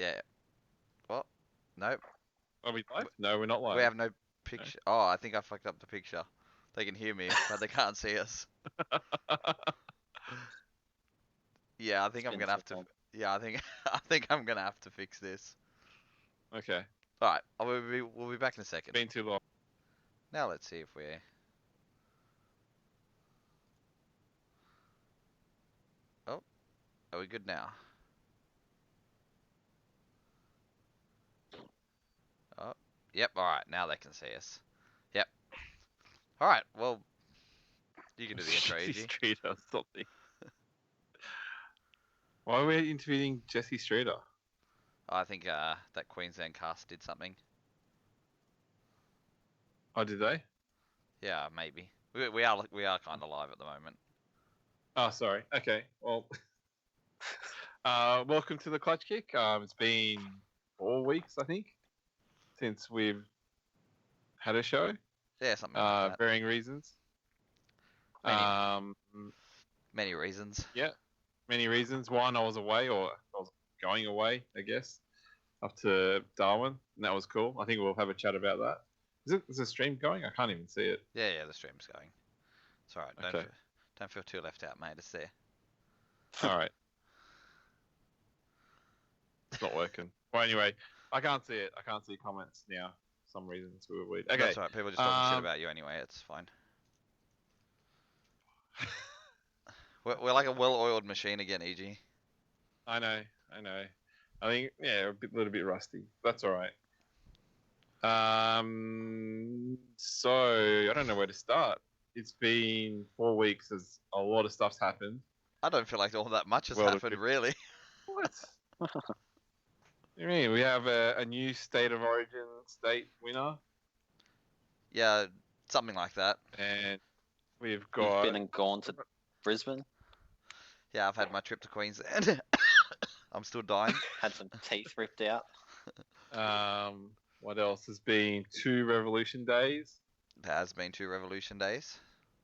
Yeah. Well, nope. Are we live? No, we're not live. We have no picture. Oh, I think I fucked up the picture. They can hear me, but they can't see us. Yeah, I think I'm gonna have to. Yeah, I think I think I'm gonna have to fix this. Okay. All right, we'll be back in a second. Been too long. Now let's see if we. Oh, are we good now? Oh, yep. All right, now they can see us. Yep. All right. Well, you can do the intro, Jesse EG. Streeter or something. Why are we interviewing Jesse Streeter? I think that Queensland cast did something. Oh, did they? Yeah, maybe. We are kind of live at the moment. Oh, sorry. Okay. Well, welcome to the Clutch Kick. It's been 4 weeks, I think, since we've had a show. Yeah, something like that. Varying reasons. Many, many reasons. Yeah, many reasons. One, I was away, or I was going away, I guess, up to Darwin, and that was cool. I think we'll have a chat about that. Is the stream going? I can't even see it. Yeah, the stream's going. It's alright. Okay. Don't feel too left out, mate. It's there. All right. It's not working. Well, anyway, I can't see it. I can't see comments now. For some reason it's weird. Okay. That's alright. People just talking shit about you anyway. It's fine. We're like a well-oiled machine again, EG. I know. I think a little bit rusty. That's all right. So I don't know where to start. It's been 4 weeks. As a lot of stuff's happened. I don't feel like all that much has Well, happened, really. What? You mean we have a new State of Origin state winner, Yeah, something like that. and we've You've got been and gone to Brisbane, Yeah, I've had my trip to Queensland. I'm still dying. had some teeth ripped out. what else? There's been 2 Revolution days. There has been 2 Revolution days.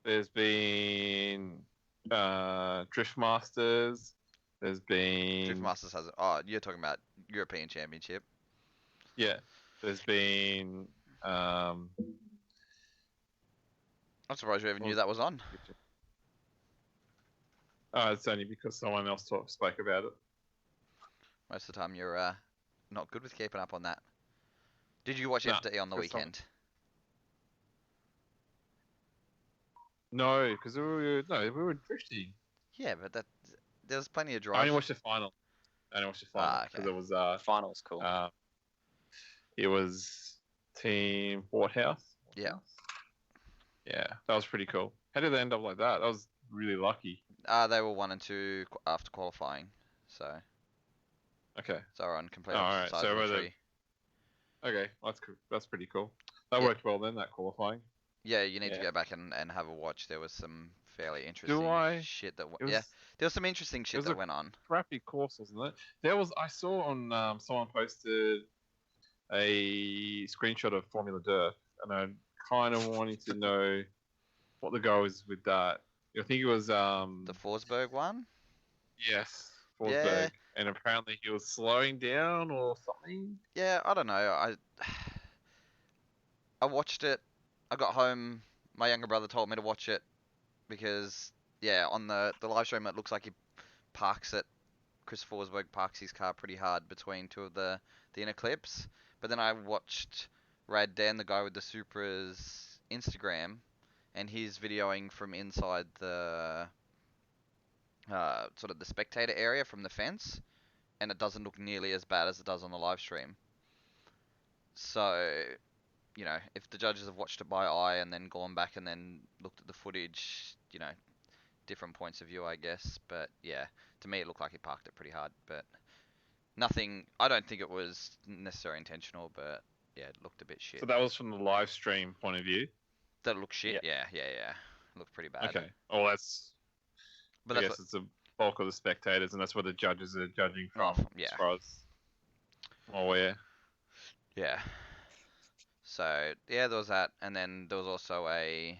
There's been Drift Masters. There's been Drift Masters has. Oh, you're talking about European Championship. Yeah. There's been I'm surprised you even knew that was on. It's only because someone else spoke about it. Most of the time you're not good with keeping up on that. Did you watch Nah, FD on the weekend? No, because we were drifting. Yeah, but there's plenty of I drive. only watched the final. because okay. it was Final's cool. it was Team Porthouse. Yeah. Yeah, that was pretty cool. How did they end up like that? That was really lucky. They were 1 and 2 after qualifying, so Okay. they were on complete Alright, opposite sides so of the tree. Okay, that's cool. That's pretty cool. That Yeah. worked well then, that qualifying. Yeah, you need to Yeah. go back and have a watch. There was some fairly interesting shit that It was there was some interesting shit that went on. crappy course, wasn't it? I saw on someone posted a screenshot of Formula Dirt, and I kind of wanted to know what the goal is with that. I think it was The Forsberg one? yes, Forsberg, Yeah. and apparently he was slowing down or something. Yeah, I don't know. I watched it. I got home. My younger brother told me to watch it because on the live stream it looks like he parks it. Chris Forsberg parks his car pretty hard between 2 of the inner clips. But then I watched Rad Dan, the guy with the Supra's Instagram, and he's videoing from inside the sort of the spectator area from the fence, and it doesn't look nearly as bad as it does on the live stream. So, if the judges have watched it by eye and then gone back and then looked at the footage, different points of view, I guess. But yeah, to me it looked like he parked it pretty hard. But nothing. I don't think it was necessarily intentional, but yeah, it looked a bit shit. So that was from the live stream point of view. That looked shit. Yeah. Looked pretty bad. Okay. Oh, that's. But I guess it's a bulk of the spectators, and that's what the judges are judging from. Yeah. As far as I'm aware. Yeah. So yeah, there was that, and then there was also a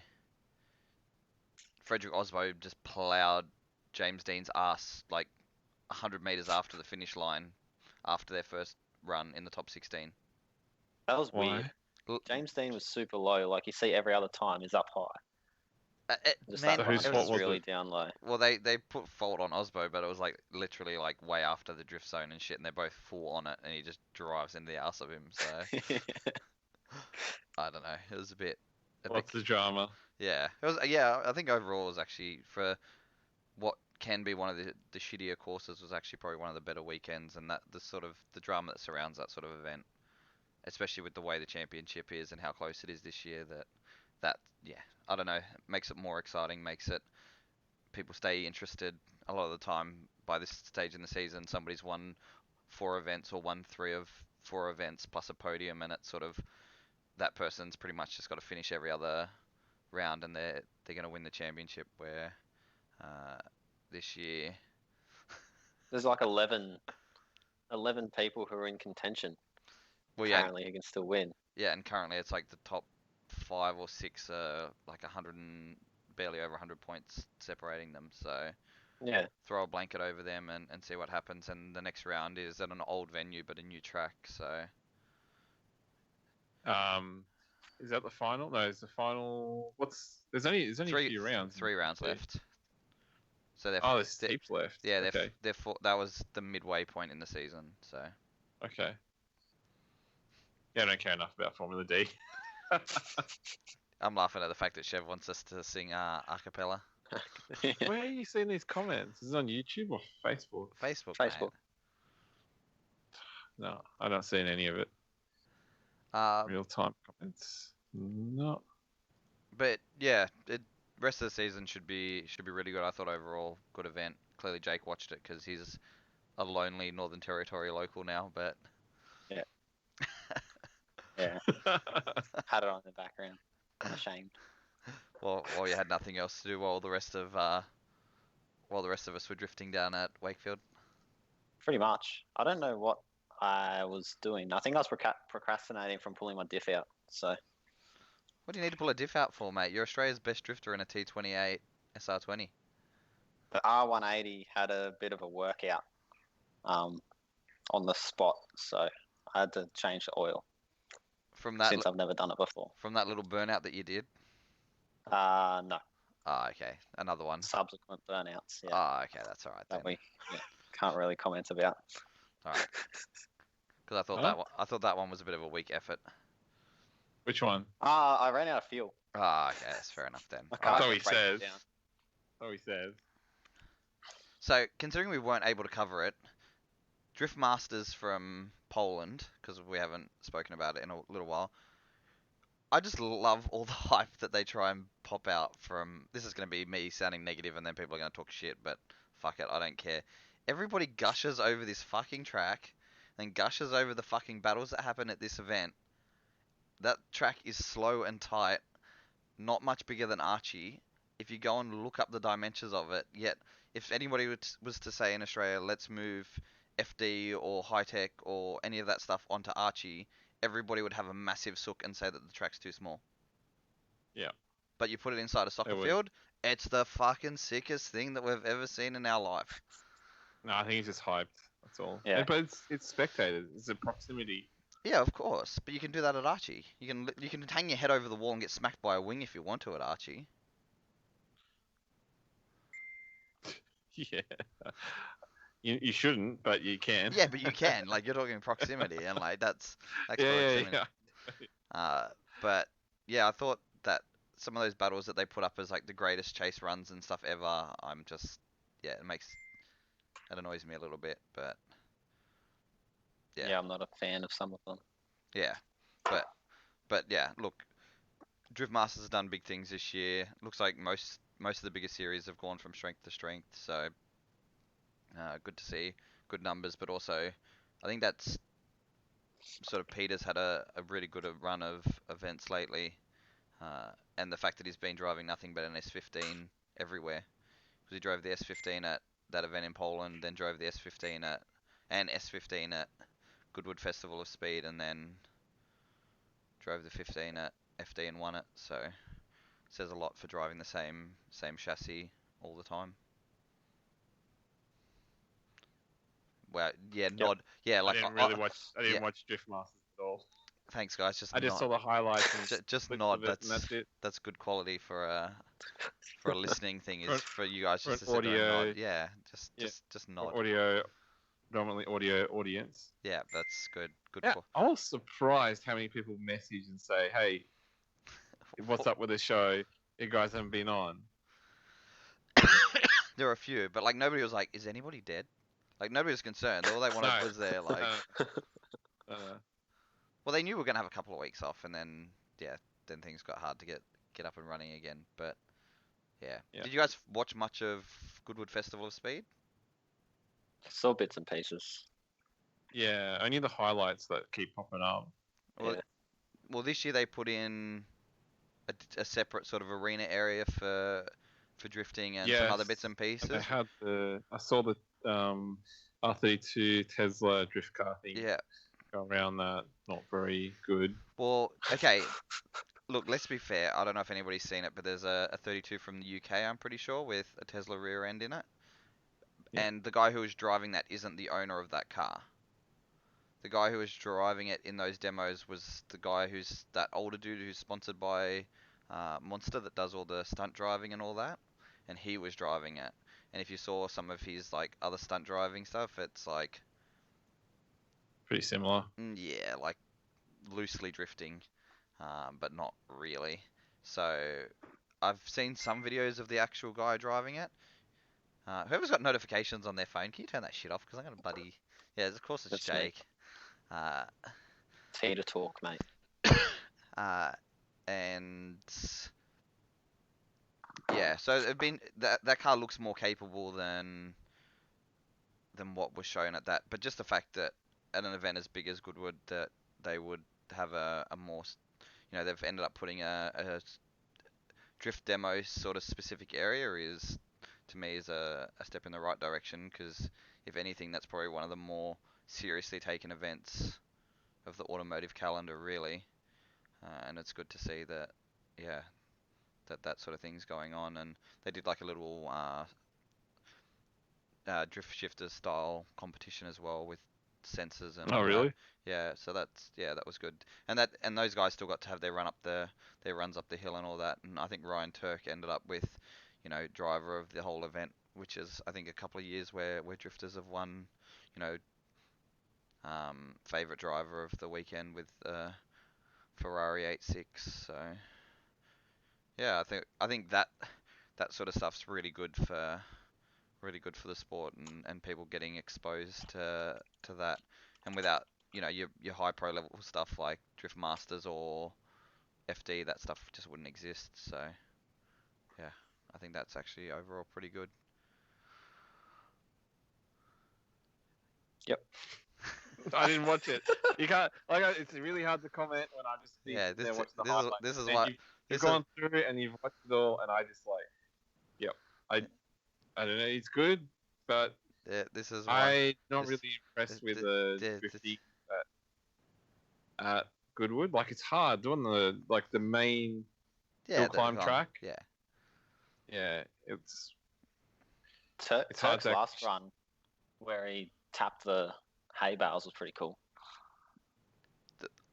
Frederick Osbo just plowed James Dean's ass like 100 meters after the finish line, after their first run in the top 16. That was Why? weird. L- James Dean was super low. Like you see every other time, he's up high. Just Man, that So whose run, fault was was really it? down low. well, they put fault on Osbo, but it was like literally like way after the drift zone and shit, and they're both full on it, and he just drives into the ass of him. So I don't know. It was a bit. What's the drama? Yeah, it was. Yeah, I think overall it was actually for what can be one of the shittier courses was actually probably one of the better weekends, and that the sort of the drama that surrounds that sort of event, especially with the way the championship is and how close it is this year, that yeah, I don't know, makes it more exciting, makes it people stay interested. A lot of the time by this stage in the season, somebody's won 4 events or won 3 of 4 events plus a podium, and it's sort of that person's pretty much just got to finish every other round, and they're going to win the championship. Where uh, this year, There's like 11 people who are in contention well, yeah, currently who can still win. yeah, and currently it's like the top 5 or 6 are like 100 and barely over 100 points separating them. So Yeah. throw a blanket over them and see what happens. And the next round is at an old venue but a new track. So Is that the final? No, is the final. There's only a few rounds. 3 rounds left. So Oh, there's heaps left. yeah, Okay. that was the midway point in the season. So Okay. Yeah, I don't care enough about Formula D. I'm laughing at the fact that Chev wants us to sing a cappella. Where are you seeing these comments? Is it on YouTube or Facebook? Facebook. Facebook. Mate. No, I'm not seeing any of it. Real time comments. No. But yeah, rest of the season should be really good. I thought overall good event. Clearly Jake watched it because he's a lonely Northern Territory local now. But Yeah. Yeah. Had it on in the background. I'm ashamed. while you had nothing else to do while the rest of us were drifting down at Wakefield. Pretty much. I don't know what I was doing. I think I was procrastinating from pulling my diff out. So What do you need to pull a diff out for, mate? You're Australia's best drifter in a T28 SR20. the R180 had a bit of a workout on the spot. So I had to change the oil From that since I've never done it before. from that little burnout that you did. No. Ah, okay. Another one. Subsequent burnouts. Yeah. Ah, okay. That's all right then. That we can't really comment about. All right. Because I thought that one was a bit of a weak effort. Which one? I ran out of fuel. Ah, okay. That's fair enough then. My All right. car Oh, he kept breaking says. down. Oh, he says. So, considering we weren't able to cover it, Drift Masters from Poland, because we haven't spoken about it in a little while. I just love all the hype that they try and pop out from. This is going to be me sounding negative, and then people are going to talk shit, but fuck it, I don't care. Everybody gushes over this fucking track, then gushes over the fucking battles that happen at this event. That track is slow and tight, not much bigger than Archie. If you go and look up the dimensions of it, yet if anybody was to say in Australia, let's move FD or high tech or any of that stuff onto Archie, everybody would have a massive sook and say that the track's too small. Yeah. But you put it inside a soccer They would. field, it's the fucking sickest thing that we've ever seen in our life. No, I think he's just hyped. That's all. Yeah. But it's spectated. It's a proximity. Yeah, of course, but you can do that at Archie. You can hang your head over the wall and get smacked by a wing if you want to at Archie. Yeah. You shouldn't, but you can. Yeah, but you can. Like, you're talking proximity, and like that's Yeah. proximity. But yeah, I thought that some of those battles that they put up as like the greatest chase runs and stuff ever, I'm just it annoys me a little bit, but yeah. Yeah, I'm not a fan of some of them. Yeah, but yeah, look, Drift Masters has done big things this year. Looks like most of the bigger series have gone from strength to strength, so good to see, good numbers, but also I think that's sort of Peter's had a really good run of events lately, and the fact that he's been driving nothing but an S15 everywhere, because he drove the S15 at that event in Poland, then drove the S15 at Goodwood Festival of Speed, and then drove the 15 at FD and won it. So says a lot for driving the same chassis all the time. Wow, yeah, nod. Yeah, I like didn't really watch. I didn't yeah. watch Drift Masters at all. Thanks, guys. Just I just nod. saw the highlights and Just clips nod. of it, and that's it. That's good quality for a listening thing. For Is an, for you guys for an just to sit there and nod. audio, Yeah, yeah, just for nod. audio, predominantly audio audience. Yeah, that's good. Good Yeah, call. I was surprised how many people message and say, "Hey, what's up with the show? You guys haven't been on." There were a few, but like nobody was like, "Is anybody dead?" Like nobody was concerned. All they wanted No. was their like. Uh, Well, they knew we were gonna have a couple of weeks off, and then yeah, then things got hard to get up and running again. But yeah. Yeah. Did you guys watch much of Goodwood Festival of Speed? Saw bits and pieces. yeah, only the highlights that keep popping up. Well, Yeah. well, this year they put in a separate sort of arena area for drifting and some other Yes, bits and and they pieces. had the. I saw the R32 Tesla drift car thing Yeah. go around that. Not very good. Well, okay. Look, let's be fair. I don't know if anybody's seen it, but there's a 32 from the UK, I'm pretty sure, with a Tesla rear end in it. Yeah. And the guy who was driving that isn't the owner of that car. The guy who was driving it in those demos was the guy who's that older dude who's sponsored by Monster that does all the stunt driving and all that. And he was driving it. And if you saw some of his like other stunt driving stuff, it's like Pretty similar. yeah, like loosely drifting, but not really. So I've seen some videos of the actual guy driving it. Whoever's got notifications on their phone, can you turn that shit off? Because I'm gonna bloody yeah. Of course it's That's me. Jake. Uh, Tea to talk, mate. and yeah, so it'd been that car looks more capable than what was shown at that. But just the fact that at an event as big as Goodwood that they would have a more they've ended up putting a drift demo sort of specific area is to me is a step in the right direction, because if anything that's probably one of the more seriously taken events of the automotive calendar really, and it's good to see that yeah that sort of thing's going on. And they did like a little drift shifter style competition as well with sensors and Oh, all that. really? Yeah, so that was good. And those guys still got to have their runs up the hill and all that. And I think Ryan Turk ended up with, driver of the whole event, which is I think a couple of years where drifters have won, you know, favorite driver of the weekend with Ferrari 86. So yeah, I think that sort of stuff's really good for the sport, and people getting exposed to that, and without your high pro level stuff like Drift Masters or FD, that stuff just wouldn't exist. So yeah, I think that's actually overall pretty good. Yep. I didn't watch it. You can't. It's really hard to comment when I just see Yeah, there watch the this highlights. this is And why you've this is gone through it and you've watched it all, and I just yep. I don't know. It's good, but yeah, this is why I'm not this- really impressed with this- the this- drifting at Goodwood. Like, it's hard doing the main yeah hill climb track. Yeah, Yeah, it's hard Turk's to last run, where he tapped the hay bales, was pretty cool.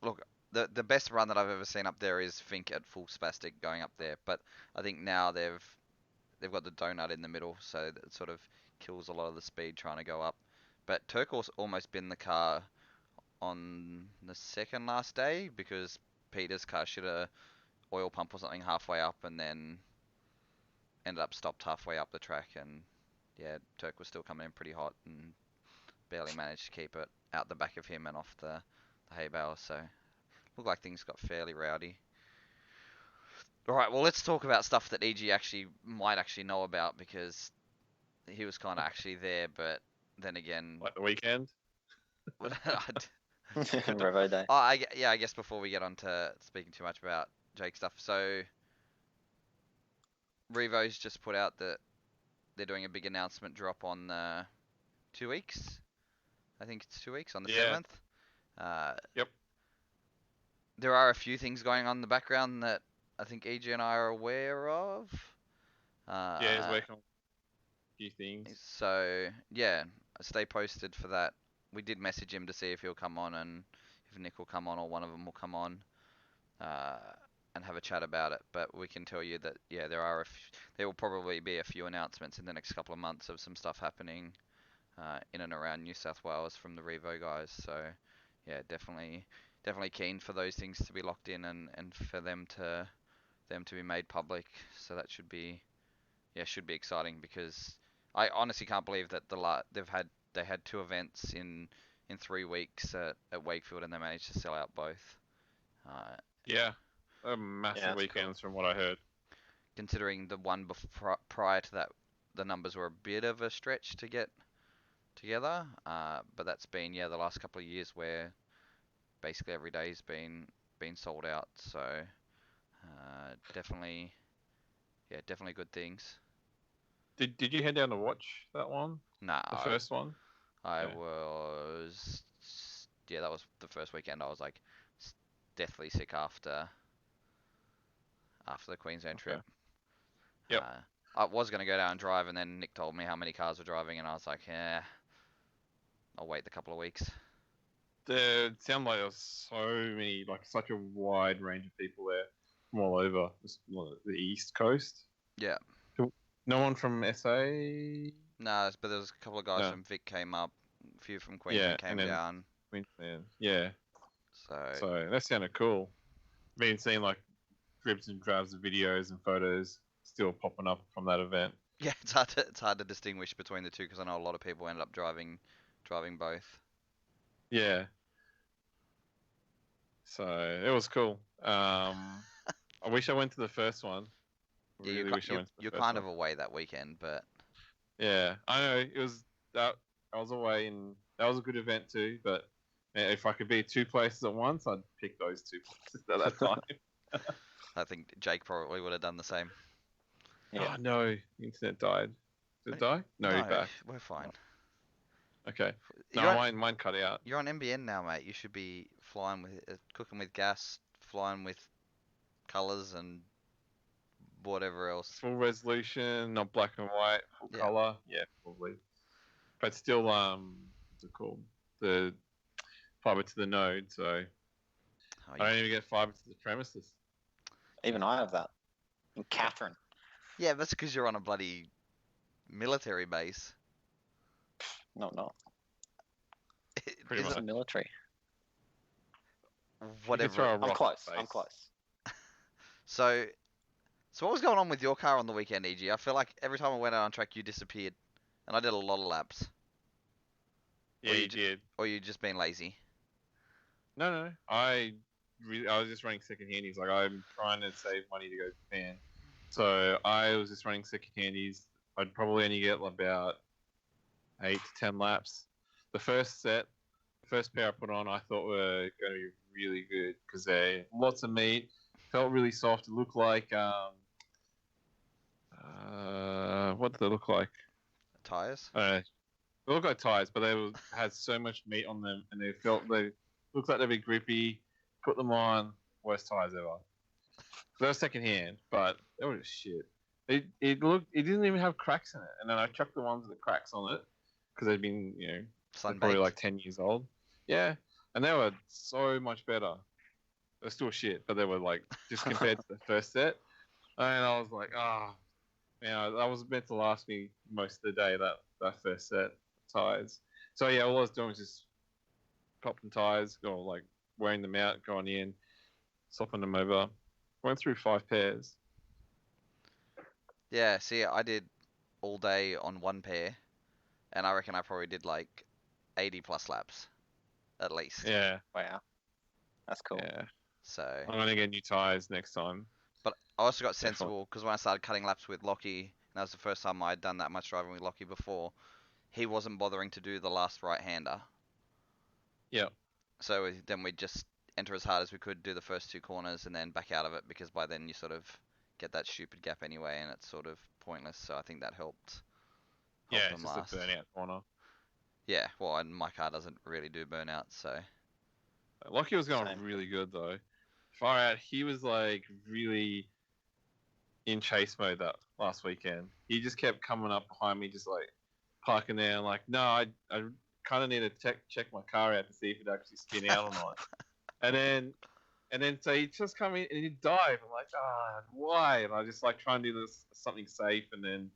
look, the best run that I've ever seen up there is Fink at full spastic going up there, but I think now they've got the donut in the middle, so that sort of kills a lot of the speed trying to go up. But Turkle's almost been the car on the second last day, because Peter's car should a oil pump or something halfway up, and then ended up stopped halfway up the track, and yeah, Turk was still coming in pretty hot and barely managed to keep it out the back of him and off the hay bale. So looked like things got fairly rowdy. Alright, well let's talk about stuff that EG might actually know about, because he was kind of actually there, but then again, like the weekend. Revo Day. I guess before we get on to speaking too much about Jake stuff, so Revo's just put out that they're doing a big announcement drop on 2 weeks. I think it's 2 weeks on the Yeah. 7th. Yep. There are a few things going on in the background that I think EG and I are aware of. Yeah, he's working on a few things. So yeah, stay posted for that. We did message him to see if he'll come on and if Nick will come on or one of them will come on uh, and have a chat about it. But we can tell you that yeah, there will probably be a few announcements in the next couple of months of some stuff happening in and around New South Wales from the Revo guys. So yeah, definitely keen for those things to be locked in and for them to be made public. So that should be exciting because I honestly can't believe that they had two events in 3 weeks at Wakefield and they managed to sell out both. Uh, Yeah, Yeah, massive that's weekends from what I heard. considering the one prior to that, the numbers were a bit of a stretch to get together. But that's been the last couple of years where basically every day's been sold out. So definitely definitely good things. Did you head down to watch that one, Nah, the first one? I Yeah. was that was the first weekend. I was like deathly sick after the Queensland Okay. trip. Yep. I was gonna go down and drive, and then Nick told me how many cars were driving, and I was like, yeah, I'll wait the couple of weeks. It sounded like there was so many, like such a wide range of people there from all over the East Coast. Yeah. No one from SA. Nah, but there was a couple of guys No. from Vic came up, a few from Yeah, Queensland and came then down. Queensland. Yeah. So So that sounded cool. Been seeing like dribs and drabs of videos and photos still popping up from that event. yeah, it's hard to distinguish between the two because I know a lot of people ended up driving both. Yeah. So it was cool. I wish I went to the first one. Yeah, Really wish I went to the you're first kind one. of away that weekend, but Yeah, I know it was that. I was away, and that was a good event too. But if I could be two places at once, I'd pick those two places at that time. I think Jake probably would have done the same. Yeah. Oh no, the internet died. Did it die? No, No, you're back. we're fine. Okay. You're No, on, mine cut out. you're on NBN now, mate. You should be flying with cooking with gas, flying with colors and whatever else. Full resolution, not black and white, full Yeah. color. Yeah, probably. But still, what's it called? The fiber to the node. So Oh, I don't even get fiber to the premises. Even I have that. In Catherine. yeah, that's because you're on a bloody military base. No. Pretty This is much. military. You could Whatever. throw a I'm rocket close. base. I'm close. So what was going on with your car on the weekend, EG? I feel like every time I went out on track, you disappeared, and I did a lot of laps. Yeah, Or you you did. Or you just being lazy. No. I was just running second handies. Like I'm trying to save money to go to Japan, so I was just running second handies. I'd probably only get about 8 to 10 laps. The first pair I put on, I thought were going to be really good because they lots of meat, felt really soft. It looked like what did they look like? Tires. They looked like tires, but had so much meat on them, and they looked like they'd be grippy. Put them on, worst tires ever. They were second hand, but they were just shit. It didn't even have cracks in it, and then I chucked the ones with the cracks on it because they'd been they're probably Sunbaked. like 10 years old. Yeah, and they were so much better. They're still shit, but they were like just compared to the first set. And I was like, that was meant to last me most of the day. That first set of tires. So yeah, all I was doing was just popping tires, or like wearing them out, going in, swapping them over. Went through 5 pairs. Yeah, see, I did all day on one pair, and I reckon I probably did like 80 plus laps, at least. Yeah, Wow. That's cool. yeah. So, I'm gonna get new tires next time. but I also got Definitely. sensible because when I started cutting laps with Lockie, and that was the first time I'd done that much driving with Lockie before, he wasn't bothering to do the last right-hander. Yeah. So then we'd just enter as hard as we could, do the first 2 corners, and then back out of it because by then you sort of get that stupid gap anyway, and it's sort of pointless. So I think that helped. Yeah, them it's just last. a burnout corner. Yeah, well, and my car doesn't really do burnout, so Lockie was going Same. really good though. Far out, he was like really in chase mode that last weekend. He just kept coming up behind me, just like parking there and like, no, I kind of need to check my car out to see if it actually spin out or not. And then so he just come in and he dive. I'm like, why? And I just like try and do this something safe, and then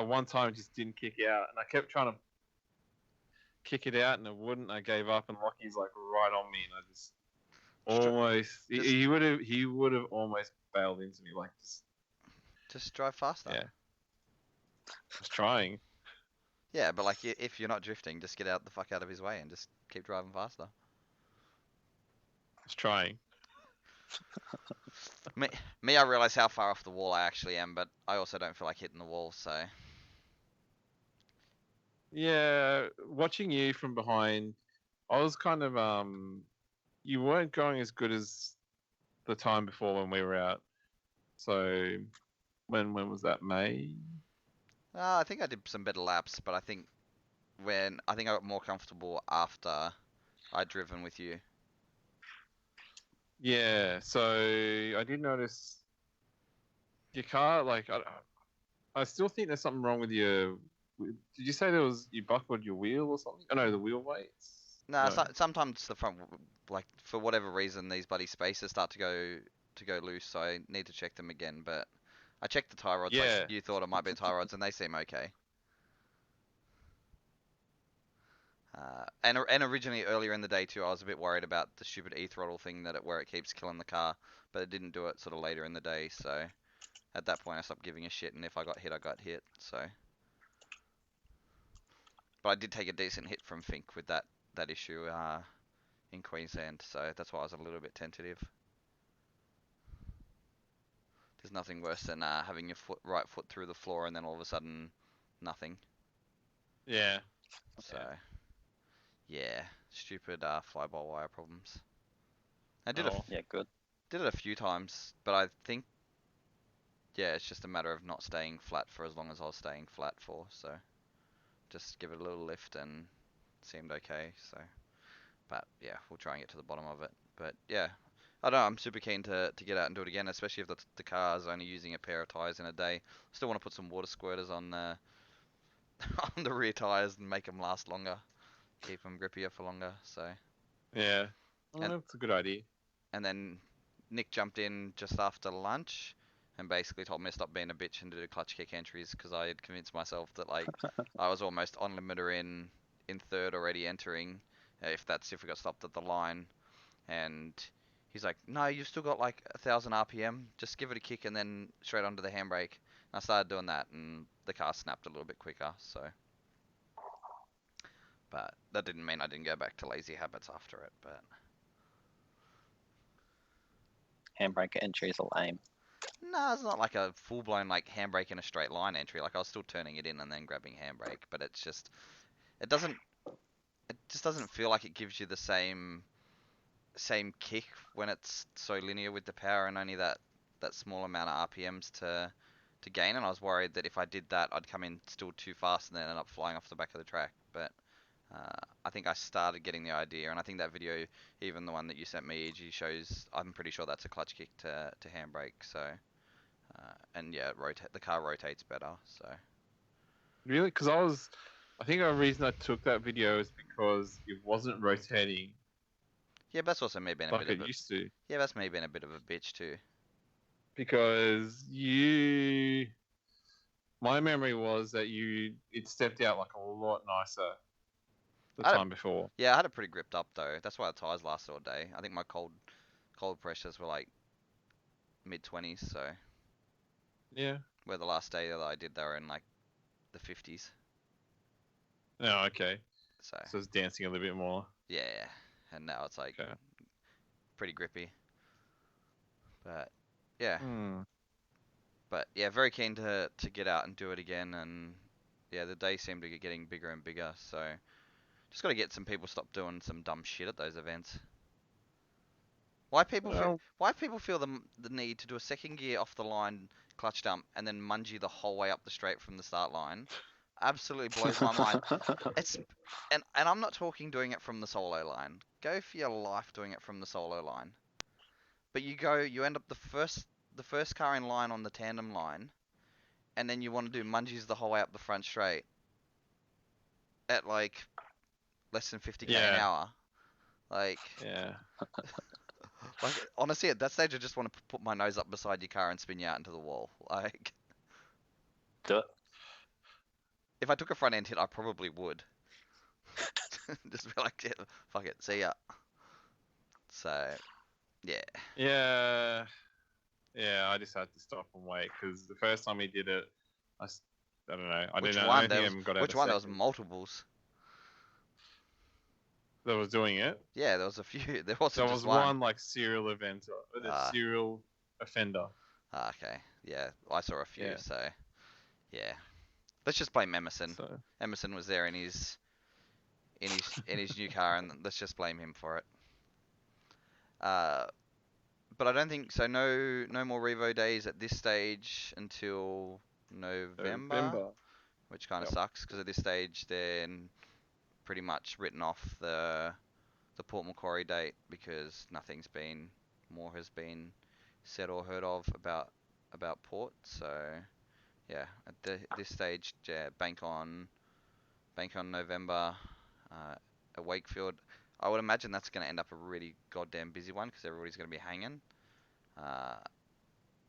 one time it just didn't kick out, and I kept trying to kick it out, and it wouldn't. I gave up, and Lockie's like right on me, and I just almost he would have almost bailed into me, like Just drive faster. yeah. I was trying. Yeah, but like if you're not drifting, just get out the fuck out of his way and just keep driving faster. I was trying. Me, I realize how far off the wall I actually am, but I also don't feel like hitting the wall, so. Yeah, watching you from behind, I was kind of you weren't going as good as the time before when we were out. So when was that? May? I think I did some better laps, but I think I got more comfortable after I'd driven with you. Yeah, so I did notice your car. Like, I still think there's something wrong with your. Did you say you buckled your wheel or something? Oh no, the wheel weights. No, No. sometimes the front, like for whatever reason, these bloody spacers start to go loose, so I need to check them again. But I checked the tie rods, Yeah. like you thought it might be tie rods, and they seem okay. And originally earlier in the day too, I was a bit worried about the stupid e-throttle thing where it keeps killing the car, but it didn't do it sort of later in the day. So at that point, I stopped giving a shit, and if I got hit, I got hit. So, but I did take a decent hit from Fink with that issue in Queensland, so that's why I was a little bit tentative. There's nothing worse than having your right foot through the floor and then all of a sudden nothing. Yeah. So, yeah, stupid fly-by-wire problems. I did Yeah, good. did it a few times, but I think, yeah, it's just a matter of not staying flat for as long as I was staying flat for. So, just give it a little lift and it seemed okay. So, but yeah, we'll try and get to the bottom of it. But yeah, I don't know, I'm super keen to get out and do it again, especially if the car is only using a pair of tyres in a day. Still want to put some water squirters on the on the rear tyres and make them last longer, keep them grippier for longer. So Yeah. Oh, and that's a good idea. and then Nick jumped in just after lunch and basically told me to stop being a bitch and do clutch kick entries because I had convinced myself that like I was almost on limiter in third already entering, if we got stopped at the line. And he's like, no, you've still got like 1,000 RPM. Just give it a kick and then straight onto the handbrake. And I started doing that, and the car snapped a little bit quicker. So, but that didn't mean I didn't go back to lazy habits after it. But Handbrake entries are lame. no, it's not like a full blown like handbrake in a straight line entry. Like I was still turning it in and then grabbing handbrake, but it just doesn't feel like it gives you the same kick when it's so linear with the power and only that small amount of RPMs to gain. And I was worried that if I did that, I'd come in still too fast and then end up flying off the back of the track. But I think I started getting the idea, and I think that video, even the one that you sent me, EG, shows. I'm pretty sure that's a clutch kick to handbrake. So, and yeah, the car rotates better. So. Really? Because I think the reason I took that video is because it wasn't rotating Yeah, but that's also me being a like bit of it used to. Yeah, that's me being a bit of a bitch too. Because my memory was that it stepped out like a lot nicer the time before. Yeah, I had it pretty gripped up though. That's why the tires lasted all day. I think my cold pressures were like mid-20s, so Yeah. where the last day that I did, they were in like the 50s. Oh, okay. So it's dancing a little bit more. yeah, and now it's like Okay. pretty grippy. But yeah, Hmm. but yeah, very keen to get out and do it again. And yeah, the day seemed to be getting bigger and bigger. So just got to get some people stop doing some dumb shit at those events. Why people feel the need to do a second gear off the line clutch dump and then mungie the whole way up the straight from the start line absolutely blows my mind. It's and I'm not talking doing it from the solo line. Go for your life doing it from the solo line. But you end up the first car in line on the tandem line. and then you want to do mungies the whole way up the front straight at like less than 50k an Yeah. hour. Like, Yeah. honestly, at that stage, I just want to put my nose up beside your car and spin you out into the wall. Like, Do it. if I took a front end hit, I probably would. Just be like, yeah, fuck it, see ya. So, yeah. Yeah. Yeah, I just had to stop and wait because the first time he did it, I don't know. I Which didn't know. one? I don't think I even got out Which a one? There was second multiples. that was doing it. Yeah, there was a few. There There wasn't was just one. one like serial eventer, Ah. serial offender. Okay. Yeah, I saw a few. Yeah. So, yeah. Let's just blame Emerson. So Emerson was there in his new car, and let's just blame him for it. But I don't think so. No more Revo days at this stage until November, which kind of Yep. sucks because at this stage they're pretty much written off the Port Macquarie date because nothing's been more has been said or heard of about Port. So yeah, at this stage, yeah, bank on November at Wakefield. I would imagine that's going to end up a really goddamn busy one because everybody's going to be hanging.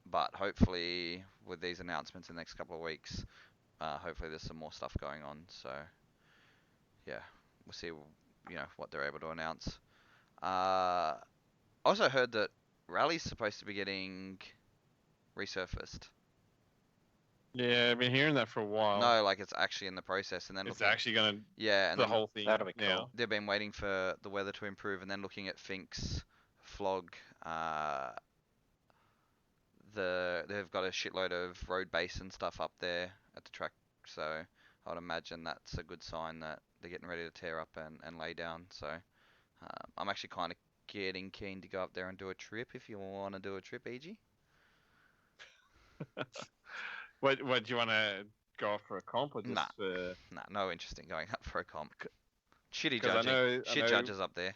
But hopefully, with these announcements in the next couple of weeks, hopefully there's some more stuff going on. So, yeah, we'll see, what they're able to announce. I also heard that Rally's supposed to be getting resurfaced. yeah, I've been hearing that for a while. No, like it's actually in the process, and then It's looking, actually gonna yeah, and the then whole thing. That'll be now. cool. they've been waiting for the weather to improve, and then looking at Fink's flog. They've got a shitload of road base and stuff up there at the track, so I would imagine that's a good sign that they're getting ready to tear up and lay down. So I'm actually kind of getting keen to go up there and do a trip. If you want to do a trip, EG. What do you want to go off for a comp or just Nah. for? Nah, no interest in going up for a comp. Shitty 'Cause judging. I know Judges up there.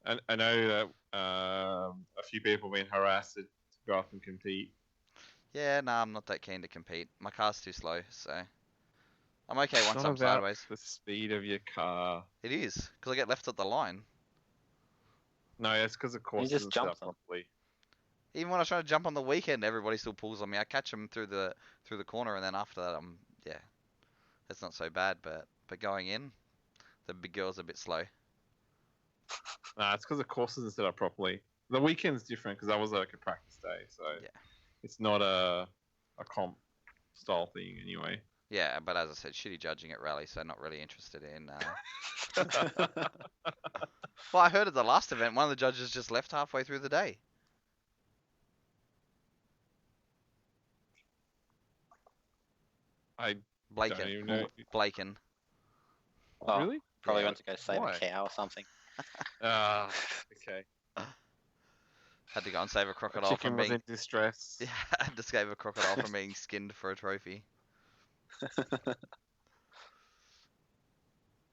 I know that a few people have been harassed to go up and compete. Yeah, nah, I'm not that keen to compete. My car's too slow, so I'm okay It's once not I'm about sideways. the speed of your car. It is, because I get left at the line. No, it's because the course just isn't set jump up them. properly. Even when I was trying to jump on the weekend, everybody still pulls on me. I catch them through the corner, and then after that, it's not so bad. But going in, the big girl's a bit slow. Nah, it's because the course isn't set up properly. The weekend's different because that was like a practice day, so Yeah. it's not a comp style thing anyway. Yeah, but as I said, shitty judging at rally, so not really interested in. Well, I heard at the last event, one of the judges just left halfway through the day. I Blaken. don't even know. Blaken. Oh, Really? probably Yeah. went to go save Why? a cow or something. Ah, okay. Had to go and save a The crocodile chicken from was being. in distress. Yeah, had to save a crocodile from being skinned for a trophy.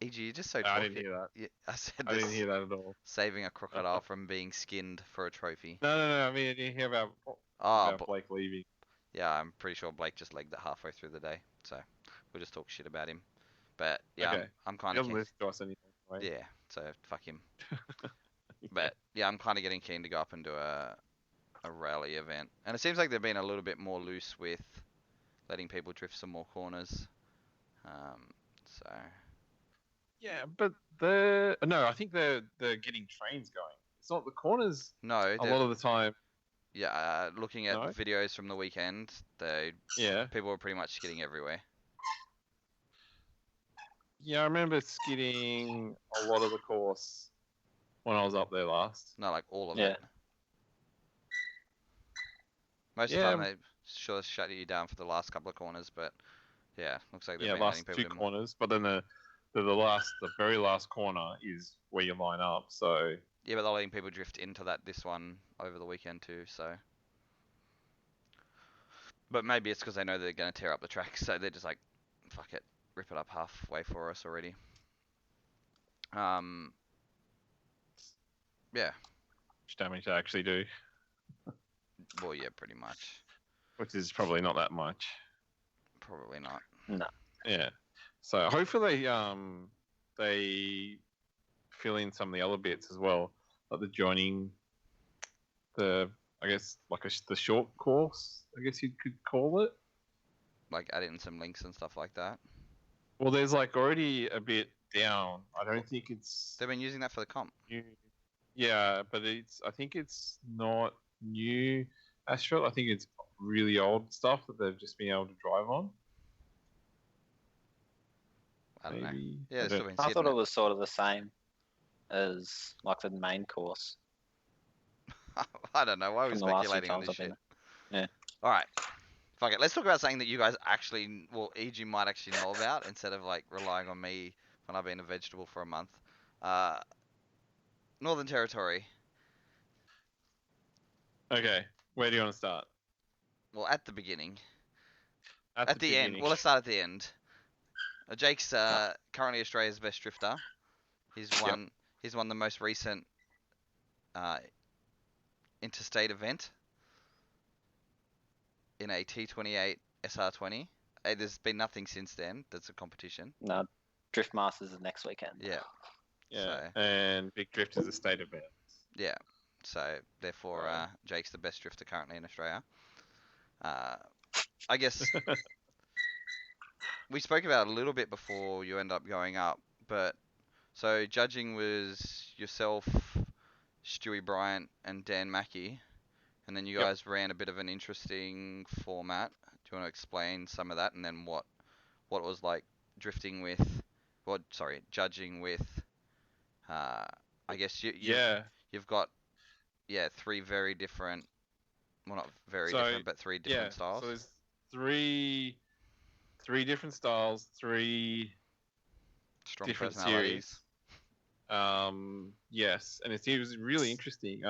EG, you're just so I talky. didn't hear that. Yeah, I said I this. didn't hear that at all. Saving a crocodile from being skinned for a trophy. No. I mean, I didn't hear about Ah, Blake leaving. yeah, I'm pretty sure Blake just legged it halfway through the day, so we'll just talk shit about him. But yeah, Okay. I'm He kind of doesn't listen to us anymore. Right? yeah, so fuck him. But yeah, I'm kind of getting keen to go up and do a rally event, and it seems like they've been a little bit more loose with letting people drift some more corners. So Yeah, but I think they're getting trains going. It's not the corners no, a lot of the time. yeah, looking at No? videos from the weekend, Yeah. people were pretty much skidding everywhere. Yeah, I remember skidding a lot of the course when I was up there last. Not like all of Yeah. it. Most of Yeah. the time they sure shut you down for the last couple of corners, but yeah, looks like they've Yeah, been letting last people two do more. corners, but then the very last corner is where you line up. So Yeah, but they're letting people drift into this one over the weekend too, so. But maybe it's because they know they're going to tear up the track, so they're just like, fuck it, rip it up halfway for us already. Yeah, much damage they actually do. well, yeah, pretty much. which is probably not that much. Probably not. No. Yeah. So hopefully they fill in some of the other bits as well, like the joining the I guess like the short course, I guess you could call it. Like add in some links and stuff like that. Well, there's like already a bit down. I don't think it's They've been using that for the comp. new. Yeah, but I think it's not new Astro. I think it's really old stuff that they've just been able to drive on. I don't know. Maybe. Yeah, I they've still don't- been I sitting thought it. it was sort of the same as like the main course I don't know. Why are we from the last few speculating on times this I've been shit? there. Yeah. All right. Fuck it. Let's talk about something that you guys actually, well, EG might actually know about instead of like relying on me when I've been a vegetable for a month. Northern Territory. Okay, where do you want to start? Well, at the beginning. At At the end. beginning. Well, let's start at the end. Jake's currently Australia's best drifter. He's won. He's won the most recent interstate event in a T28 SR20. There's been nothing since then. That's a competition. No, Drift Masters is next weekend. Yeah. Yeah, and Big Drift is a state event. Yeah. So therefore, Right. Jake's the best drifter currently in Australia. I guess we spoke about it a little bit before you end up going up, but so judging was yourself, Stewie Bryant, and Dan Mackey, and then you Yep. guys ran a bit of an interesting format. Do you want to explain some of that, and then what it was like drifting with, judging with? I guess you've got three very different, well not very different, but three different styles. So there's three different styles, three Strong different personalities. series. Yes, and it was really interesting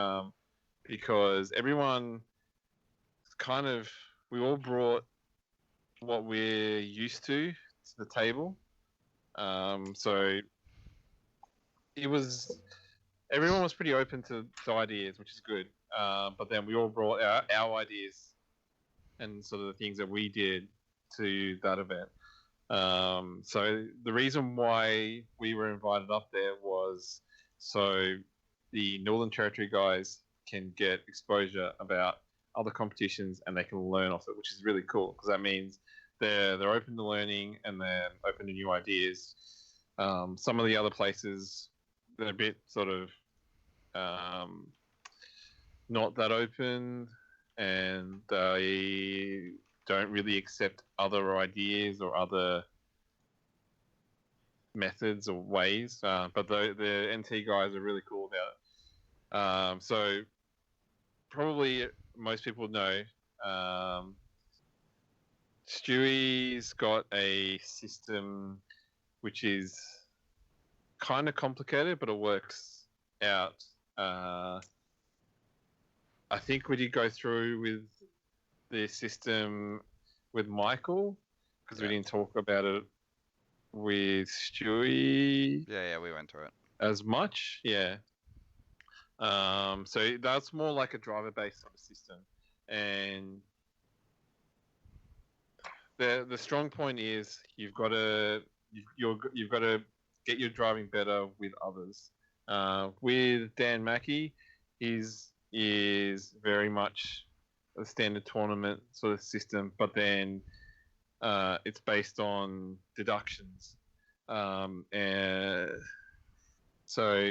because everyone we all brought what we're used to the table. So everyone was pretty open to ideas, which is good. But then we all brought our ideas and sort of the things that we did to that event. So the reason why we were invited up there was so the Northern Territory guys can get exposure about other competitions and they can learn off it, which is really cool because that means they're open to learning and they're open to new ideas. Some of the other places they're a bit sort of not that open and they don't really accept other ideas or other methods or ways. But the NT guys are really cool about it. So probably most people know Stewie's got a system which is kind of complicated, but it works out. I think we did go through with the system with Michael because we didn't talk about it with Stewie. Yeah, we went through it as much. Yeah. So that's more like a driver-based sort of system, and the strong point is you've got to get your driving better with others. With Dan Mackey, is very much a standard tournament sort of system, but then it's based on deductions, and so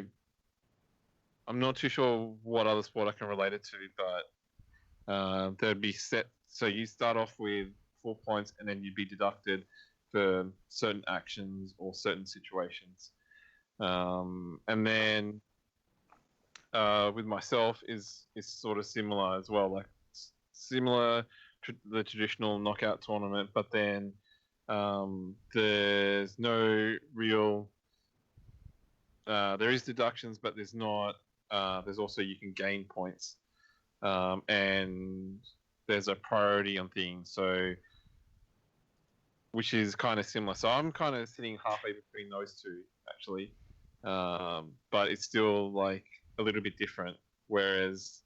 I'm not too sure what other sport I can relate it to, but there'd be set. So you start off with 4 points, and then you'd be deducted for certain actions or certain situations. And then with myself is sort of similar as well, like similar to the traditional knockout tournament, but then there's no real. There is deductions, but there's not. There's also you can gain points, and there's a priority on things. So, which is kind of similar. So I'm kind of sitting halfway between those two actually, but it's still like a little bit different. Whereas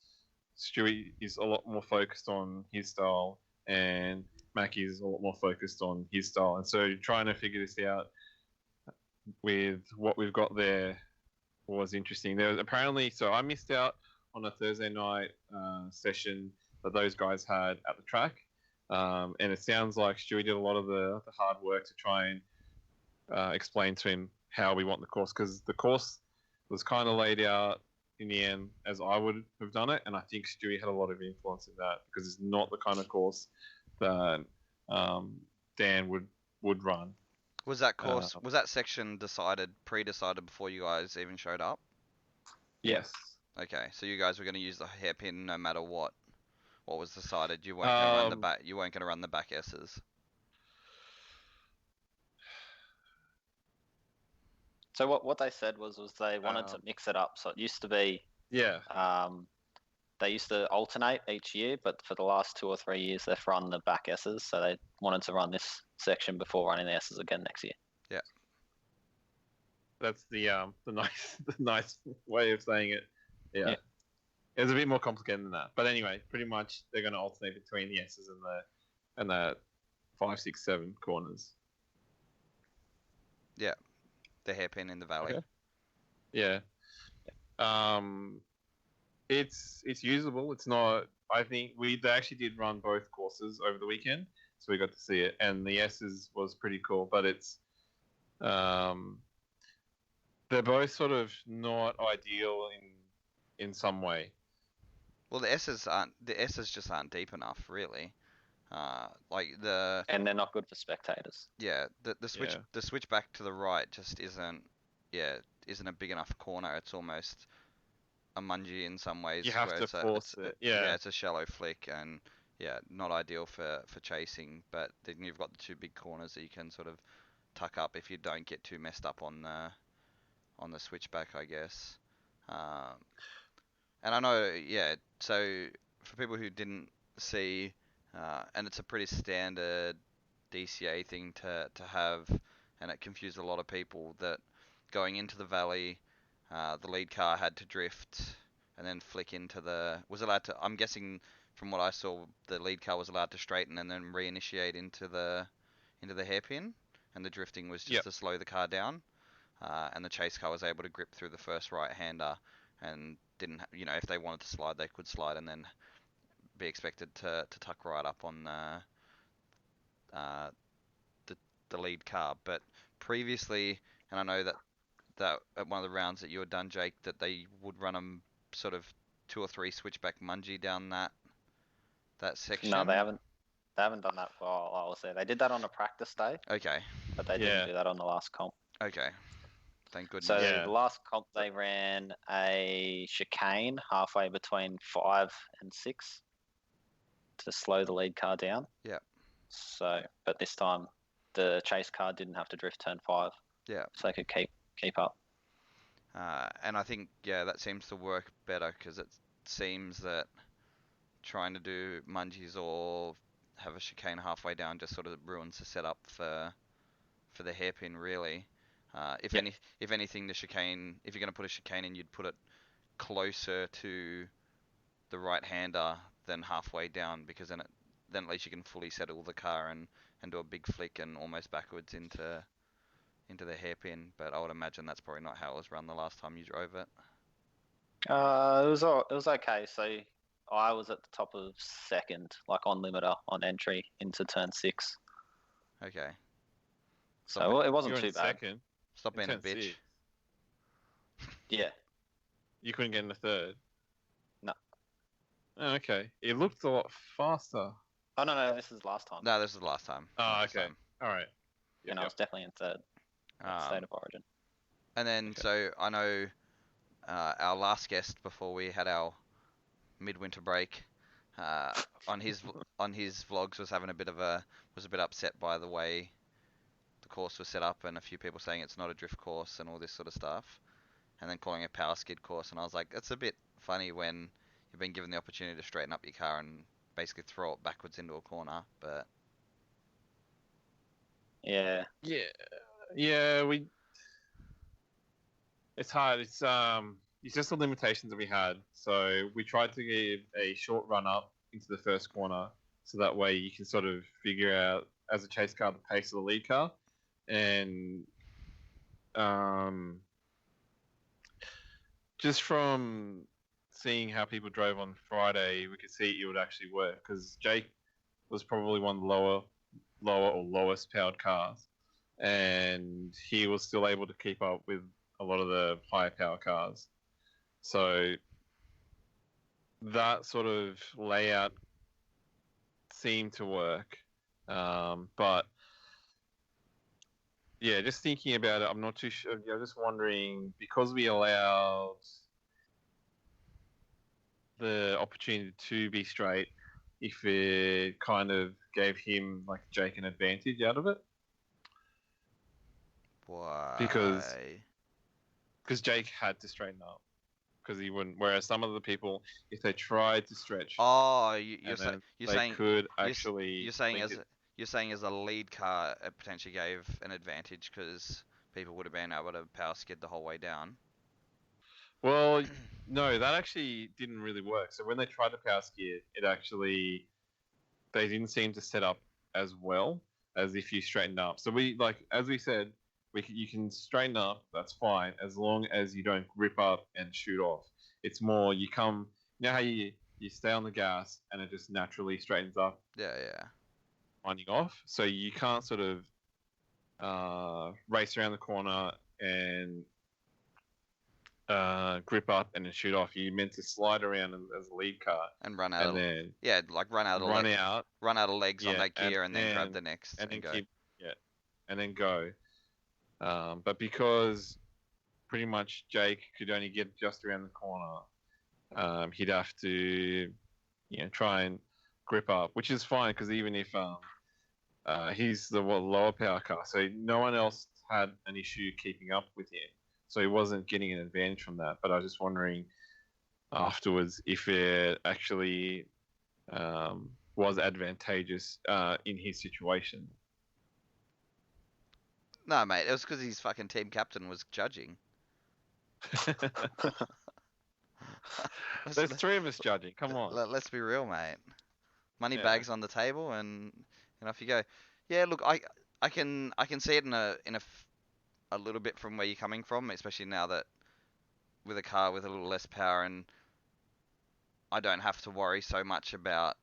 Stewie is a lot more focused on his style, and Mackie's a lot more focused on his style. And so trying to figure this out with what we've got there was interesting. There was apparently, so I missed out on a Thursday night session that those guys had at the track. And it sounds like Stewie did a lot of the hard work to try and explain to him how we want the course, because the course was kind of laid out in the end as I would have done it, and I think Stewie had a lot of influence in that, because it's not the kind of course that Dan would run. Was that course, was that section pre-decided before you guys even showed up? Yes. Okay, so you guys were going to use the hairpin no matter what was decided. You weren't going to run the back. You weren't going to run the back S's. So what they said was they wanted to mix it up. So it used to be they used to alternate each year, but for the last 2 or 3 years they've run the back S's. So they wanted to run this section before running the S's again next year. Yeah, that's the nice way of saying it. Yeah. It was a bit more complicated than that, but anyway, pretty much they're going to alternate between the S's and the 5, 6, 7 corners. Yeah, the hairpin in the valley. Okay. Yeah. It's usable. It's not. I think they actually did run both courses over the weekend, so we got to see it. And the S's was pretty cool, but it's they're both sort of not ideal in some way. Well, the S's just aren't deep enough, really. And they're not good for spectators. Yeah, the switch back to the right just isn't a big enough corner. It's almost a mungie in some ways. You have to force it. Yeah, it's a shallow flick, and not ideal for chasing. But then you've got the 2 big corners that you can sort of tuck up if you don't get too messed up on the switchback, I guess. And I know, so for people who didn't see, and it's a pretty standard DCA thing to have, and it confused a lot of people, that going into the valley, the lead car had to drift and then flick I'm guessing from what I saw, the lead car was allowed to straighten and then reinitiate into the hairpin, and the drifting was just to slow the car down, and the chase car was able to grip through the first right-hander, and didn't, if they wanted to slide, they could slide and then be expected to tuck right up on the lead car. But previously, and I know that at one of the rounds that you had done, Jake, that they would run them sort of 2 or 3 switchback mungie down that section. No, they haven't done that while I was there. They did that on a practice day. Okay. But they didn't do that on the last comp. Okay. Thank goodness. So the last comp they ran a chicane halfway between 5 and 6 to slow the lead car down. Yeah. So, but this time the chase car didn't have to drift turn 5. Yeah. So they could keep up. And I think that seems to work better, because it seems that trying to do mungies or have a chicane halfway down just sort of ruins the setup for the hairpin, really. If anything, the chicane, if you're going to put a chicane in, you'd put it closer to the right-hander than halfway down, because then at least you can fully settle the car and do a big flick and almost backwards into the hairpin. But I would imagine that's probably not how it was run the last time you drove it. It was okay. So I was at the top of 2nd, like on limiter on entry into turn 6. Okay. So it wasn't too bad. Second. Stop being a bitch. 6. Yeah. You couldn't get in the 3rd? No. Oh, okay. It looked a lot faster. Oh, no, this is last time. No, this is the last time. Oh, okay. All right. And I was definitely in 3rd at State of Origin. And then, so I know our last guest before we had our midwinter break, on his vlogs was a bit upset by the way the course was set up, and a few people saying it's not a drift course and all this sort of stuff, and then calling it a power skid course. And I was like, it's a bit funny when you've been given the opportunity to straighten up your car and basically throw it backwards into a corner. But yeah, it's hard. It's just the limitations that we had. So we tried to give a short run up into the first corner so that way you can sort of figure out as a chase car the pace of the lead car, and just from seeing how people drove on Friday, we could see it would actually work because Jake was probably one of the lower or lowest powered cars, and he was still able to keep up with a lot of the higher power cars. So that sort of layout seemed to work, but yeah, just thinking about it, I'm not too sure. I'm just wondering because we allowed the opportunity to be straight, if it kind of gave him like Jake an advantage out of it. Why? Because Jake had to straighten up because he wouldn't. Whereas some of the people, if they tried to stretch, Oh, and then you're they saying could you're actually. you're saying link as it. you're saying as a lead car, it potentially gave an advantage because people would have been able to power skid the whole way down. Well, no, that actually didn't really work. So when they tried to power skid, they didn't seem to set up as well as if you straightened up. So as we said, you can straighten up. That's fine as long as you don't grip up and shoot off. It's more you know how you stay on the gas and it just naturally straightens up. Yeah, yeah. Winding off, so you can't sort of race around the corner and grip up and then shoot off. You're meant to slide around as a lead car And run out and of then like run out of run out of legs on that gear and then grab the next and then go. and then go. But because pretty much Jake could only get just around the corner, he'd have to try and grip up, which is fine because even if he's the lower power car, so no one else had an issue keeping up with him, so he wasn't getting an advantage from that. But I was just wondering afterwards if it actually was advantageous in his situation. No, mate, it was because his fucking team captain was judging. There's three of us judging. Come on. Let's be real, mate. Money Yeah. bags on the table, and off you go. Yeah, look, I can see it in a little bit from where you're coming from, especially now that with a car with a little less power, and I don't have to worry so much about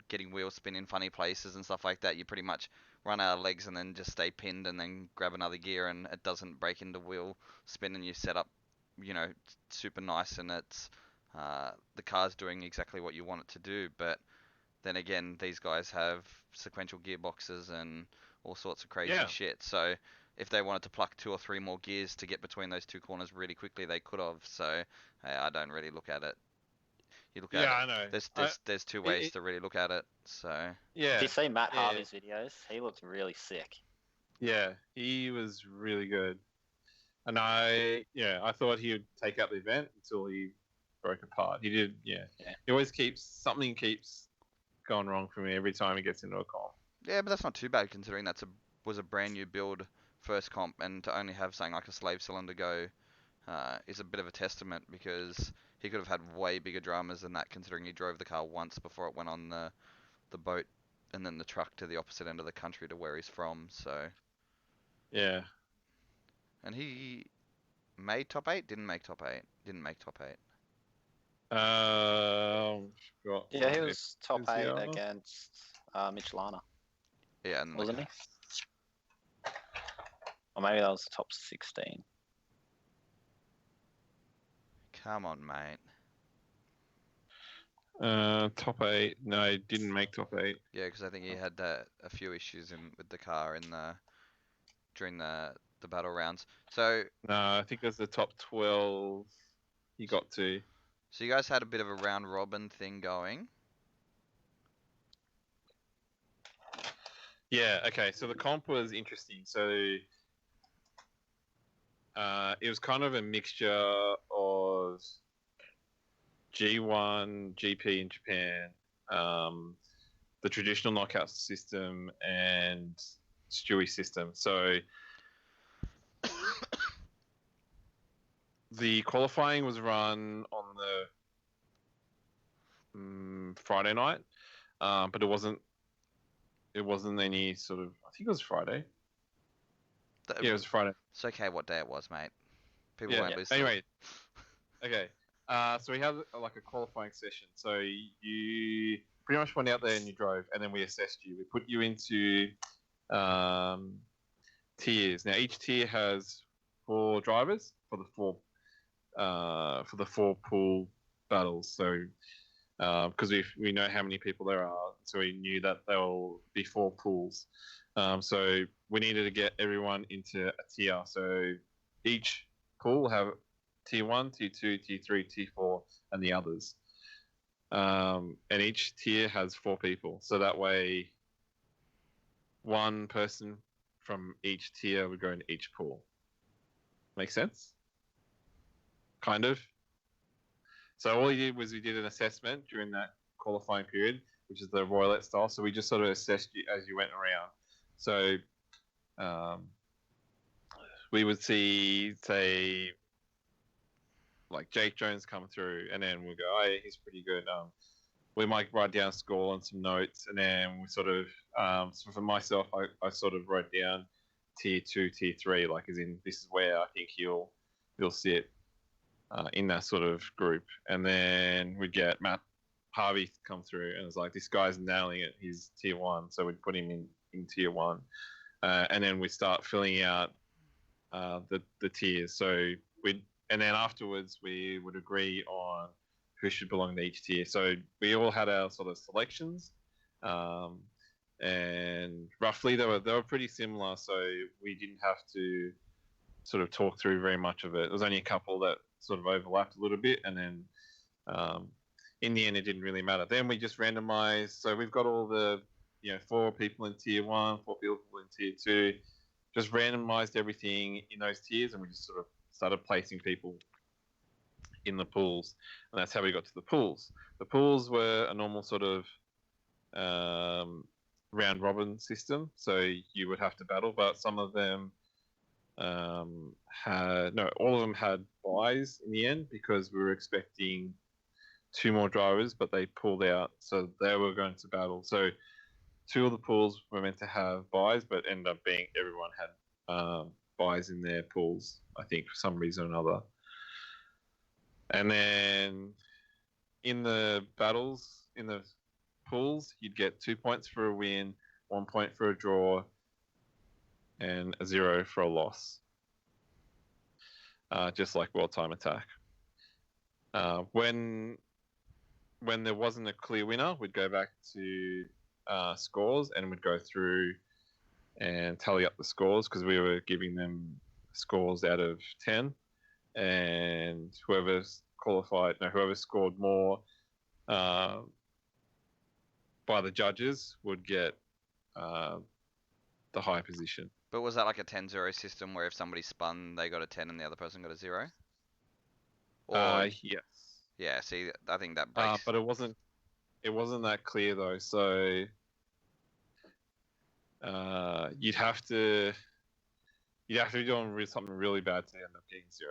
getting wheel spin in funny places and stuff like that. You pretty much run out of legs and then just stay pinned and then grab another gear and it doesn't break into wheel spin and you set up, super nice and it's the car's doing exactly what you want it to do. But then again, these guys have sequential gearboxes and all sorts of crazy shit. So if they wanted to pluck 2 or 3 more gears to get between those 2 corners really quickly, they could have. So I don't really look at it. You look at it. I know. There's 2 ways to really look at it. So If you see Matt Harvey's videos, he looks really sick. Yeah, he was really good, and I thought he would take out the event until he broke apart. He did. Yeah. He always keeps going wrong for me every time he gets into a comp. Yeah, but that's not too bad considering was a brand new build first comp, and to only have something like a slave cylinder go is a bit of a testament because he could have had way bigger dramas than that considering he drove the car once before it went on the boat and then the truck to the opposite end of the country to where he's from. So yeah, and he made top 8, didn't make top 8. Yeah, he was top 8 against Mitch Lana. Yeah, and wasn't he? Or maybe that was top 16. Come on, mate. Top 8. No, he didn't make top 8. Yeah, because I think he had a few issues with the car during the battle rounds. So no, I think it was the top 12 he got to. So you guys had a bit of a round robin thing going. Yeah. Okay. So the comp was interesting. So it was kind of a mixture of G1, GP in Japan, the traditional knockout system, and Stewie system. So the qualifying was run on the Friday night, but it wasn't it wasn't any sort of. I think it was Friday. Th- Yeah, it was Friday. It's okay what day it was, mate. People Yeah. won't listen. Anyway, okay. So we had like a qualifying session. So you pretty much went out there and you drove, and then we assessed you. We put you into tiers. Now each tier has 4 drivers for the 4 pool battles. So because we know how many people there are, so we knew that there will be 4 pools. So we needed to get everyone into a tier. So each pool will have tier 1, tier 2, tier 3, tier 4, and the others. And each tier has 4 people. So that way, one person from each tier would go into each pool. Make sense? Kind of. So all we did was we did an assessment during that qualifying period, which is the Royalette style. So we just sort of assessed you as you went around. So we would see, say, like Jake Jones come through, and then we'll go, oh, yeah, he's pretty good. We might write down a score and some notes, and then we sort of, so for myself, I sort of wrote down tier 2, tier 3, like as in this is where I think he'll sit in that sort of group. And then we'd get Matt Harvey come through, and it's like, this guy's nailing it. He's tier 1, so we'd put him in tier 1. And then we start filling out the tiers. So and then afterwards we would agree on who should belong to each tier. So we all had our sort of selections, and roughly they were pretty similar. So we didn't have to sort of talk through very much of it. There was only a couple that sort of overlapped a little bit, and then in the end it didn't really matter. Then we just randomized. So we've got all the 4 people in tier 1, 4 people in tier 2. Just randomized everything in those tiers, and we just sort of started placing people in the pools, and that's how we got to the pools. The pools were a normal sort of round robin system, so you would have to battle, but some of them all of them had buys in the end, because we were expecting 2 more drivers, but they pulled out, so they were going to battle. So 2 of the pools were meant to have buys, but ended up being everyone had buys in their pools, I think, for some reason or another. And then in the battles, in the pools, you'd get 2 points for a win, 1 point for a draw, and a 0 for a loss. Just like World Time Attack. When there wasn't a clear winner, we'd go back to scores, and we'd go through and tally up the scores, because we were giving them scores out of 10, and whoever scored more by the judges would get the high position. But was that like a 10-0 system where if somebody spun, they got a 10 and the other person got a 0? Or Yes. yeah, see, I think that breaks. But it wasn't that clear though. So you'd have to be doing something really bad to end up getting 0.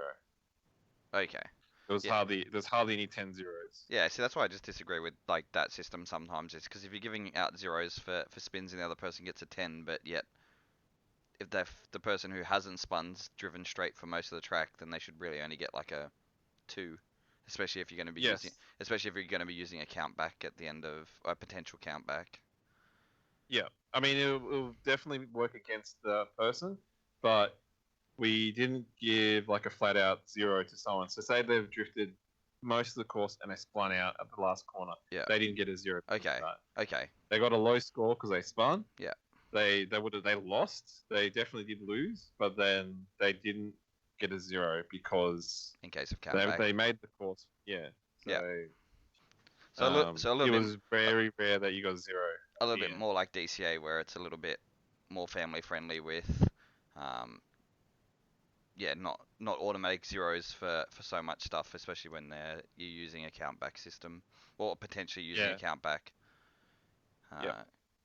Okay. There's hardly any 10 zeros. Yeah, see, that's why I just disagree with like that system sometimes. It's because if you're giving out zeros for spins and the other person gets a 10, but yet if the person who hasn't spun's driven straight for most of the track, then they should really only get like a 2, especially if you're going to be using a count back at the end of a potential count back. Yeah, I mean it'll definitely work against the person, but we didn't give like a flat out 0 to someone. So say they've drifted most of the course and they spun out at the last corner. Yeah. They didn't get a 0. Okay. Okay. They got a low score because they spun. Yeah. They lost. They definitely did lose, but then they didn't get a 0 because in case of count back. They made the course. Yeah. So, yeah. So a little it bit, was very rare that you got 0. A little bit more like DCA, where it's a little bit more family friendly with, not automatic zeros for so much stuff, especially when you're using a count back system or potentially using a count back.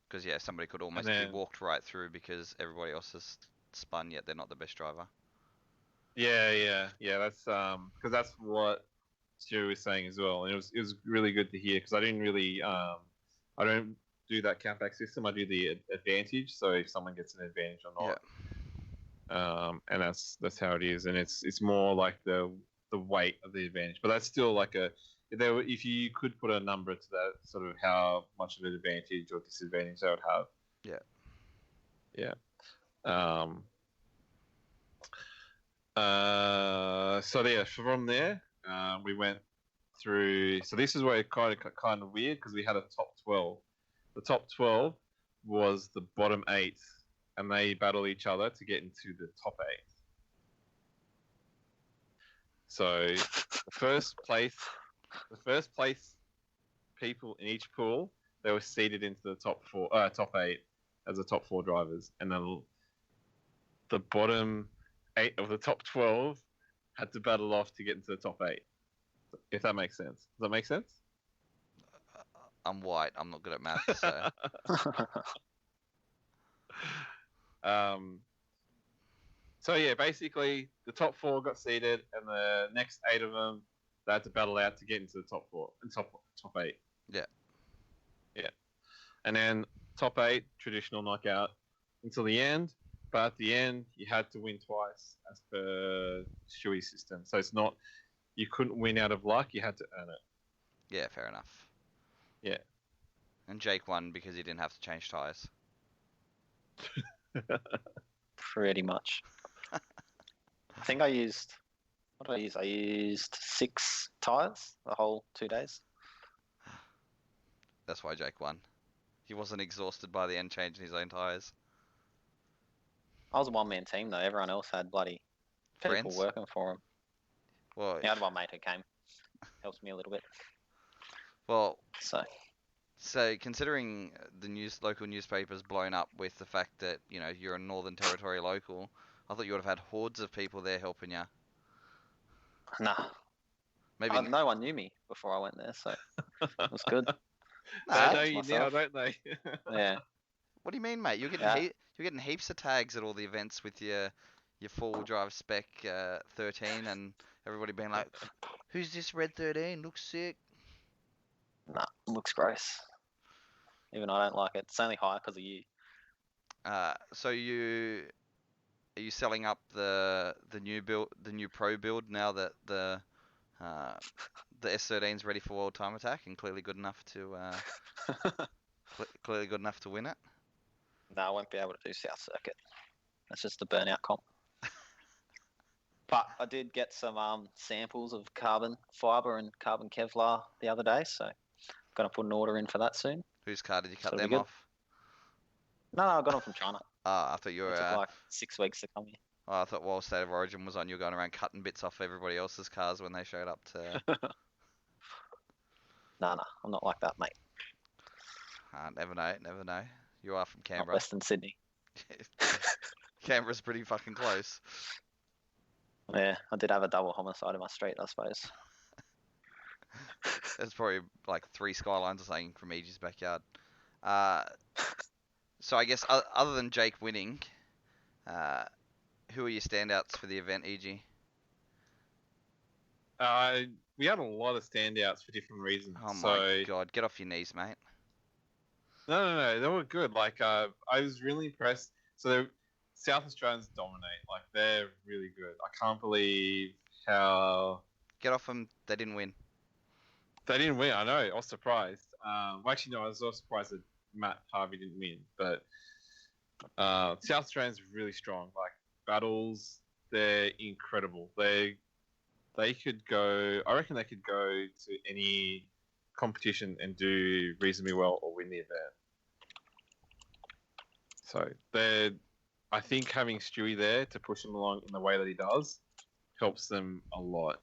Because somebody could almost be walked right through because everybody else has spun, yet they're not the best driver. Yeah. That's because that's what Stu was saying as well, and it was really good to hear, because I didn't really I don't do that countback system. I do the advantage, so if someone gets an advantage or not. And that's how it is, and it's more like the weight of the advantage, but that's still like if you could put a number to that, sort of how much of an advantage or disadvantage they would have. So yeah, from there we went through. So this is where it kind of weird, because we had a top 12. The top 12 was the bottom 8, and they battle each other to get into the top 8. So the first place people in each pool, they were seeded into the top 8 as the top 4 drivers, and then the bottom 8 of the top 12 had to battle off to get into the top 8. If that makes sense. Does that make sense? I'm white. I'm not good at math, so. So yeah, basically the top 4 got seeded, and the next 8 of them, they had to battle out to get into the top 4 and top 8. Yeah. And then top 8, traditional knockout until the end. But at the end, you had to win twice as per Stewie's system. So it's not, you couldn't win out of luck, you had to earn it. Yeah, fair enough. Yeah. And Jake won because he didn't have to change tyres. Pretty much. I think I used, what did I use? I used 6 tyres the whole 2 days. That's why Jake won. He wasn't exhausted by the end changing his own tyres. I was a one-man team though. Everyone else had bloody people Friends? working for him. Well, Yeah, I had one mate who came. Helps me a little bit. well, So, considering the local newspapers blown up with the fact that, you know, you're a Northern Territory local, I thought you would have had hordes of people there helping you. nah. Maybe No one knew me before I went there, so it was good. Nah, They know you now, myself. don't they? Yeah. What do you mean, mate? You're getting Yeah. you're getting heaps of tags at all the events with your 4-wheel drive spec 13, and everybody being like, "Who's this Red 13? Looks sick." Nah, looks gross. Even I don't like it. It's only high because of you. So are you selling up the new pro build now that the S13 is ready for World Time Attack and clearly good enough to win it? No, I won't be able to do South Circuit. That's just a burnout comp. But I did get some samples of carbon fiber and carbon Kevlar the other day, so I'm gonna put an order in for that soon. Whose car did you cut So them good. off? No, I got them from China. I thought you It were. took like 6 weeks to come here. I thought while State of Origin was on, you were going around cutting bits off everybody else's cars when they showed up to. No, I'm not like that, mate. Never know. You are from Not Canberra. Western Sydney. Canberra's pretty fucking close. Yeah, I did have a double homicide in my street, I suppose. There's probably like 3 Skylines or something from EG's backyard. So I guess other than Jake winning, who are your standouts for the event, EG? We had a lot of standouts for different reasons. Oh my god, get off your knees, mate. No, they were good. Like, I was really impressed. So South Australians dominate. Like, they're really good. I can't believe how Get off them. They didn't win. they didn't win. I know. I was surprised. Well, actually, no, I was also surprised that Matt Harvey didn't win. But South Australians are really strong. Like, battles, they're incredible. They could go. I reckon they could go to any competition and do reasonably well or win the event. So I think having Stewie there to push him along in the way that he does helps them a lot.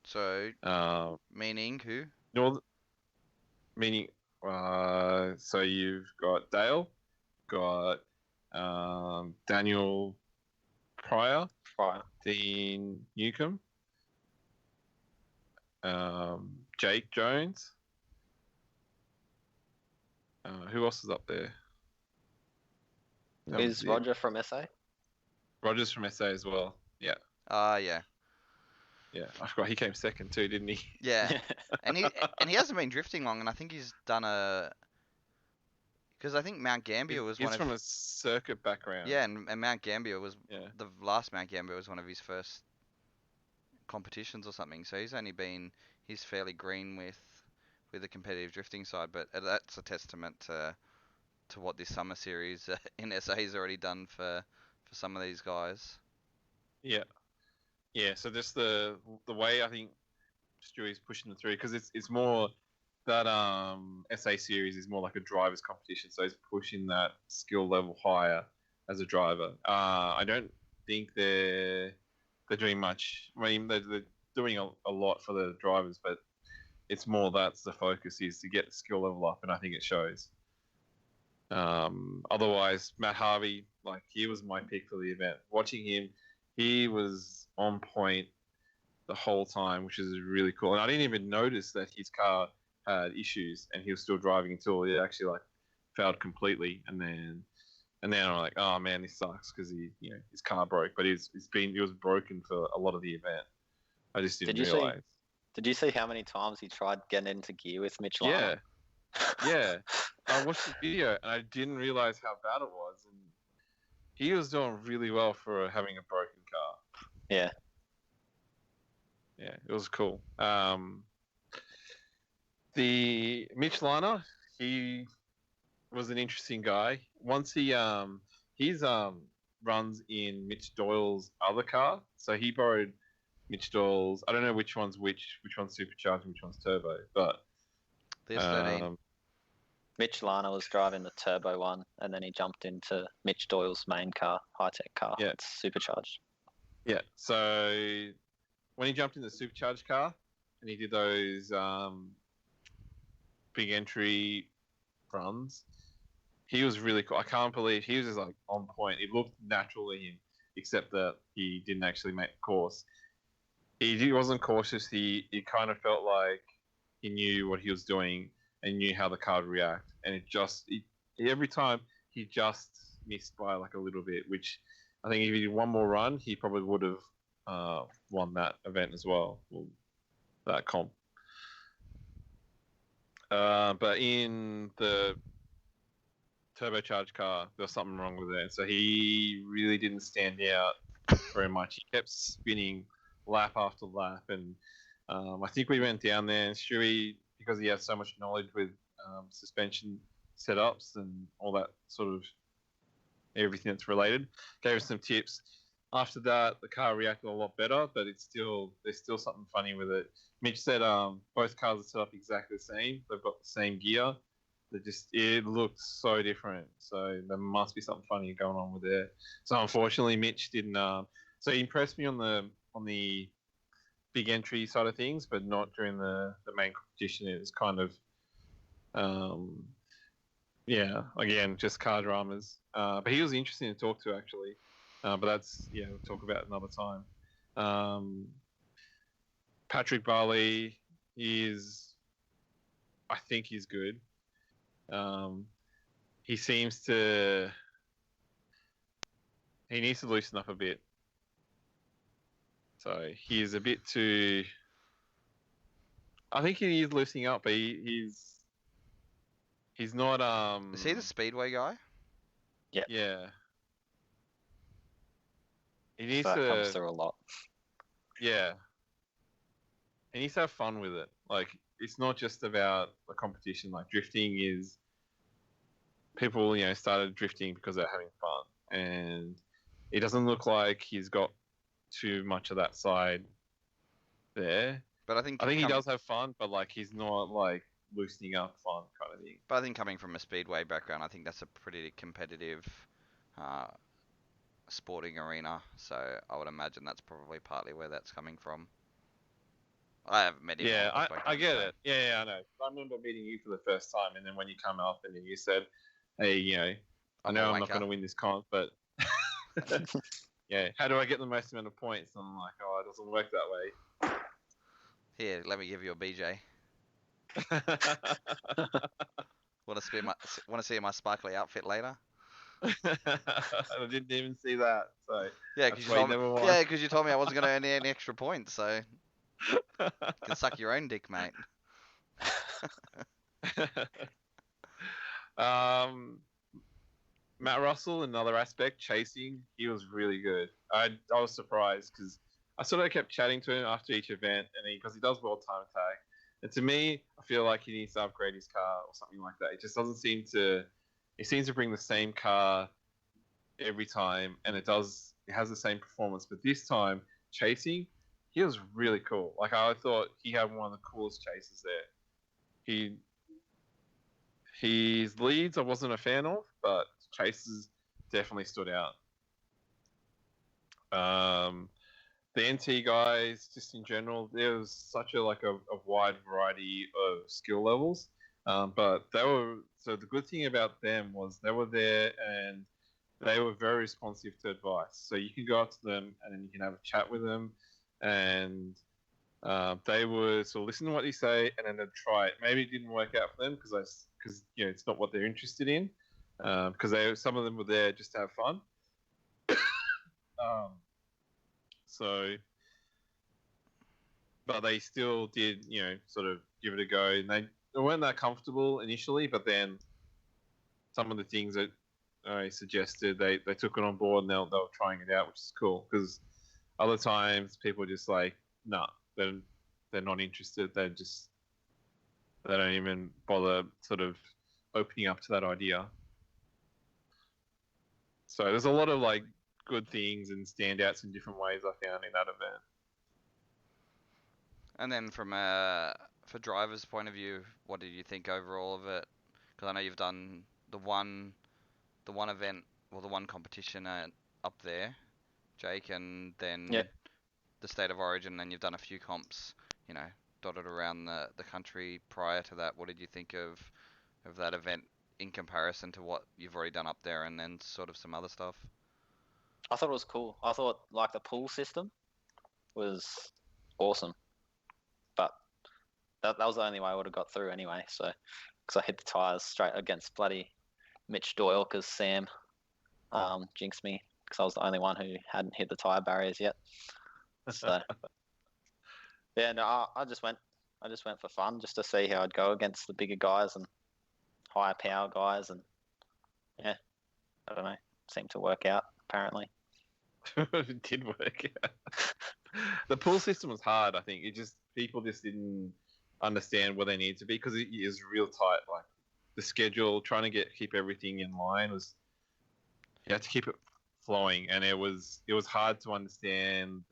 So, meaning who? Meaning, so you've got Dale, got Daniel Pryor, Dean Newcomb, Jake Jones. Who else is up there? That was Is it. Roger from SA? Roger's from SA as well. Yeah, Yeah. I forgot he came second too, didn't he? Yeah. And he hasn't been drifting long, and I think he's done a Because I think Mount Gambier was He's one from of a circuit background. yeah, and Mount Gambier was Yeah. the last Mount Gambier was one of his first competitions or something. So he's fairly green with the competitive drifting side, but that's a testament to what this summer series in SA has already done for some of these guys. Yeah. Yeah. So just the way I think Stewie's pushing them through, because it's more that SA series is more like a driver's competition, so he's pushing that skill level higher as a driver. I don't think they're doing much. I mean, they're doing a lot for the drivers, but it's more that's the focus is to get the skill level up, and I think it shows. Otherwise, Matt Harvey, like he was my pick for the event. Watching him, he was on point the whole time, which is really cool. And I didn't even notice that his car had issues, and he was still driving until he actually like failed completely. And then I'm like, oh man, this sucks because his car broke, but he was broken for a lot of the event. I just didn't realize. Did you see how many times he tried getting into gear with Mitch Lana? Yeah. I watched the video and I didn't realize how bad it was, and he was doing really well for having a broken car. Yeah. Yeah, it was cool. The Mitch Lana, he was an interesting guy. Once he's runs in Mitch Doyle's other car, so he borrowed Mitch Doyle's. I don't know which one's supercharged and which one's turbo, but There's 13. Mitch Lana was driving the turbo one, and then he jumped into Mitch Doyle's main car, high-tech car. Yeah. It's supercharged. Yeah, so when he jumped in the supercharged car and he did those big entry runs, he was really cool. I can't believe he was just like on point. It looked natural to him, except that he didn't actually make the course. He wasn't cautious. He kind of felt like he knew what he was doing and knew how the car would react. And every time he just missed by like a little bit, which I think if he did one more run, he probably would have won that event as well, that comp. But in the turbocharged car, there was something wrong with it. So he really didn't stand out very much. He kept spinning lap after lap. And I think we went down there and Stewie, because he has so much knowledge with suspension setups and all that sort of everything that's related, gave us some tips. After that, the car reacted a lot better, but there's still something funny with it. Mitch said both cars are set up exactly the same. They've got the same gear. It looked so different. So there must be something funny going on with it. So unfortunately, Mitch didn't. So he impressed me on the big entry side of things, but not during the main competition. It was kind of, again, just car dramas. But he was interesting to talk to actually. But that's, we'll talk about another time. Patrick Barley I think he's good. He needs to loosen up a bit. So he's a bit too, I think he is loosening up, but he's not, Is he the Speedway guy? Yeah. He needs That to comes through a lot. Yeah. He needs to have fun with it. Like, it's not just about the competition. Like, drifting is people, started drifting because they're having fun. And it doesn't look like he's got too much of that side there. But I think he does have fun, but like he's not like loosening up fun kind of thing. But I think coming from a Speedway background, I think that's a pretty competitive sporting arena. So I would imagine that's probably partly where that's coming from. I haven't met him. Yeah, I get it. Yeah, I know. I remember meeting you for the first time, and then when you come up and then you said, "Hey, I know I'm not going to win this comp, but yeah, how do I get the most amount of points?" And I'm like, "Oh, it doesn't work that way." Here, let me give you a BJ. Want to see my sparkly outfit later? I didn't even see that. So yeah, because you told me I wasn't going to earn any extra points. So you can suck your own dick, mate. Matt Russell, another aspect, chasing, he was really good. I was surprised because I sort of kept chatting to him after each event, and because he does well time attack. And to me, I feel like he needs to upgrade his car or something like that. It just doesn't seem to. He seems to bring the same car every time, and it has the same performance. But this time, chasing, he was really cool. Like I thought he had one of the coolest chases there. His leads I wasn't a fan of, but chases definitely stood out. The NT guys, just in general, there was such a wide variety of skill levels. But the good thing about them was they were there and they were very responsive to advice. So you can go up to them and then you can have a chat with them, and they would sort of listen to what you say and then they'd try it. Maybe it didn't work out for them because it's not what they're interested in. Because some of them were there just to have fun. But they still did, sort of give it a go. And they weren't that comfortable initially, but then some of the things that I suggested, they took it on board and they were trying it out, which is cool. Because other times people are just like, nah, they're not interested. They don't even bother sort of opening up to that idea. So there's a lot of like good things and standouts in different ways I found in that event. And then for drivers' point of view, what did you think overall of it? Because I know you've done the one event or the one competition up there, Jake, and then the State of Origin, and you've done a few comps, dotted around the country prior to that. What did you think of that event in comparison to what you've already done up there, and then sort of some other stuff? I thought it was cool. I thought like the pool system was awesome, but that was the only way I would have got through anyway. So because I hit the tires straight against bloody Mitch Doyle because Sam jinxed me because I was the only one who hadn't hit the tire barriers yet. So yeah, no, I just went for fun just to see how I'd go against the bigger guys and higher power guys, and yeah, I don't know, seemed to work out apparently. It did work out. The pool system was hard. I think people just didn't understand where they needed to be because it is real tight. Like the schedule, trying to keep everything in line you had to keep it flowing, and it was hard to understand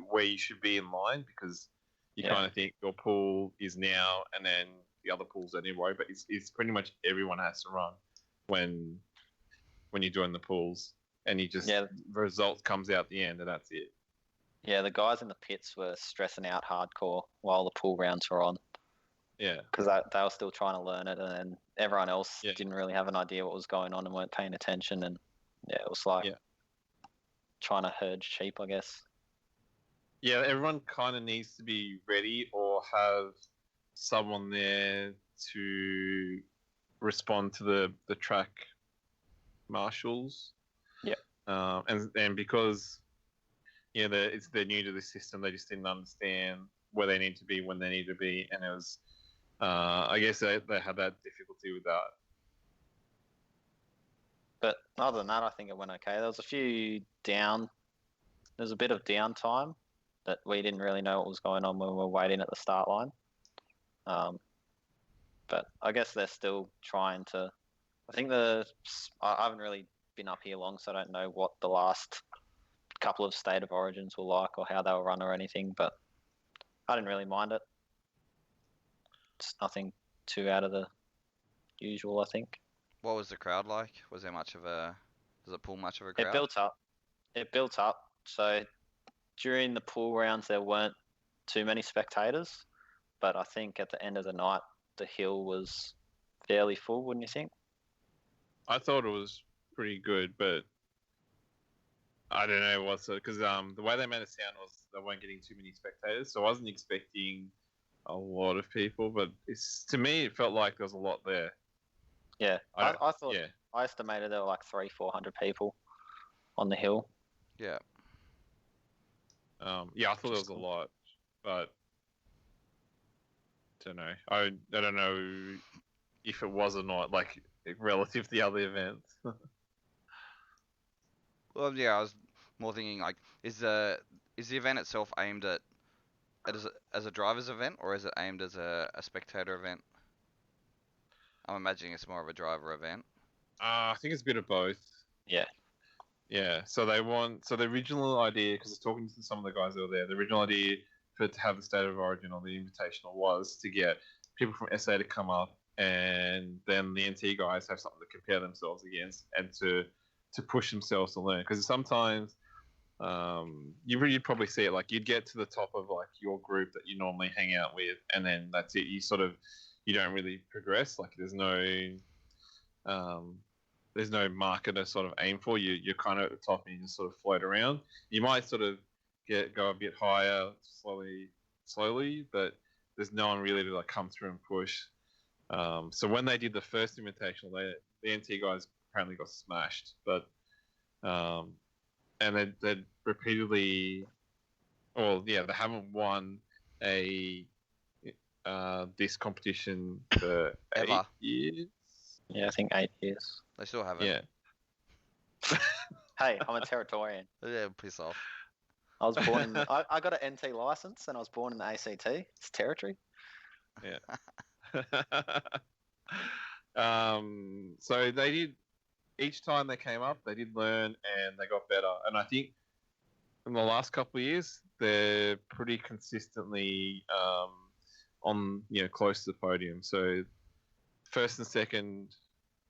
where you should be in line because you kind of think your pool is now and then the other pools don't need to worry, but it's pretty much everyone has to run when you're doing the pools, and the result comes out the end and that's it. Yeah, the guys in the pits were stressing out hardcore while the pool rounds were on. Yeah. Because they were still trying to learn it, and then everyone else didn't really have an idea what was going on and weren't paying attention, and it was like trying to herd sheep, I guess. Yeah, everyone kind of needs to be ready or have someone there to respond to the track marshals. Yeah. And because they're new to the system, they just didn't understand where they need to be when they need to be, and it was I guess they had that difficulty with that. But other than that, I think it went okay. There was a bit of downtime that we didn't really know what was going on when we were waiting at the start line. But I guess they're still trying to. I think I haven't really been up here long, so I don't know what the last couple of State of Origins were like or how they were run or anything. But I didn't really mind it. It's nothing too out of the usual, I think. What was the crowd like? Does it pull much of a crowd? It built up. So during the pool rounds, there weren't too many spectators, but I think at the end of the night, the hill was fairly full, wouldn't you think? I thought it was pretty good, but I don't know what's it, because the way they made it sound was they weren't getting too many spectators, so I wasn't expecting a lot of people, but to me it felt like there was a lot there. Yeah, I thought. Yeah. I estimated there were like 300-400 people on the hill. Yeah. I thought there was a lot, but don't know. I don't know if it was or not, like relative to the other events. Well, yeah, I was more thinking like, is the event itself aimed at as a driver's event, or is it aimed as a spectator event? I'm imagining it's more of a driver event. I think it's a bit of both. Yeah. Yeah. So the original idea, because I was talking to some of the guys that were there, the original idea for it to have the State of Origin or the Invitational was to get people from SA to come up, and then the NT guys have something to compare themselves against and to push themselves to learn. Because sometimes you'd probably see it like you'd get to the top of like your group that you normally hang out with, and then that's it. You don't really progress. Like um, there's no marker to sort of aim for. You're kind of at the top and you just sort of float around. You might sort of go a bit higher slowly, but there's no one really to like come through and push. So when they did the first invitational, the NT guys apparently got smashed, but and they repeatedly, well, yeah, they haven't won a this competition for Ever. 8 years. Yeah, I think 8 years. They still haven't. Yeah. Hey, I'm a Territorian. Yeah, piss off. I was born in. I got an NT license, and I was born in the ACT. It's territory. So they did, each time they came up, they did learn and they got better. And I think in the last couple of years, they're pretty consistently on close to the podium. So first and second,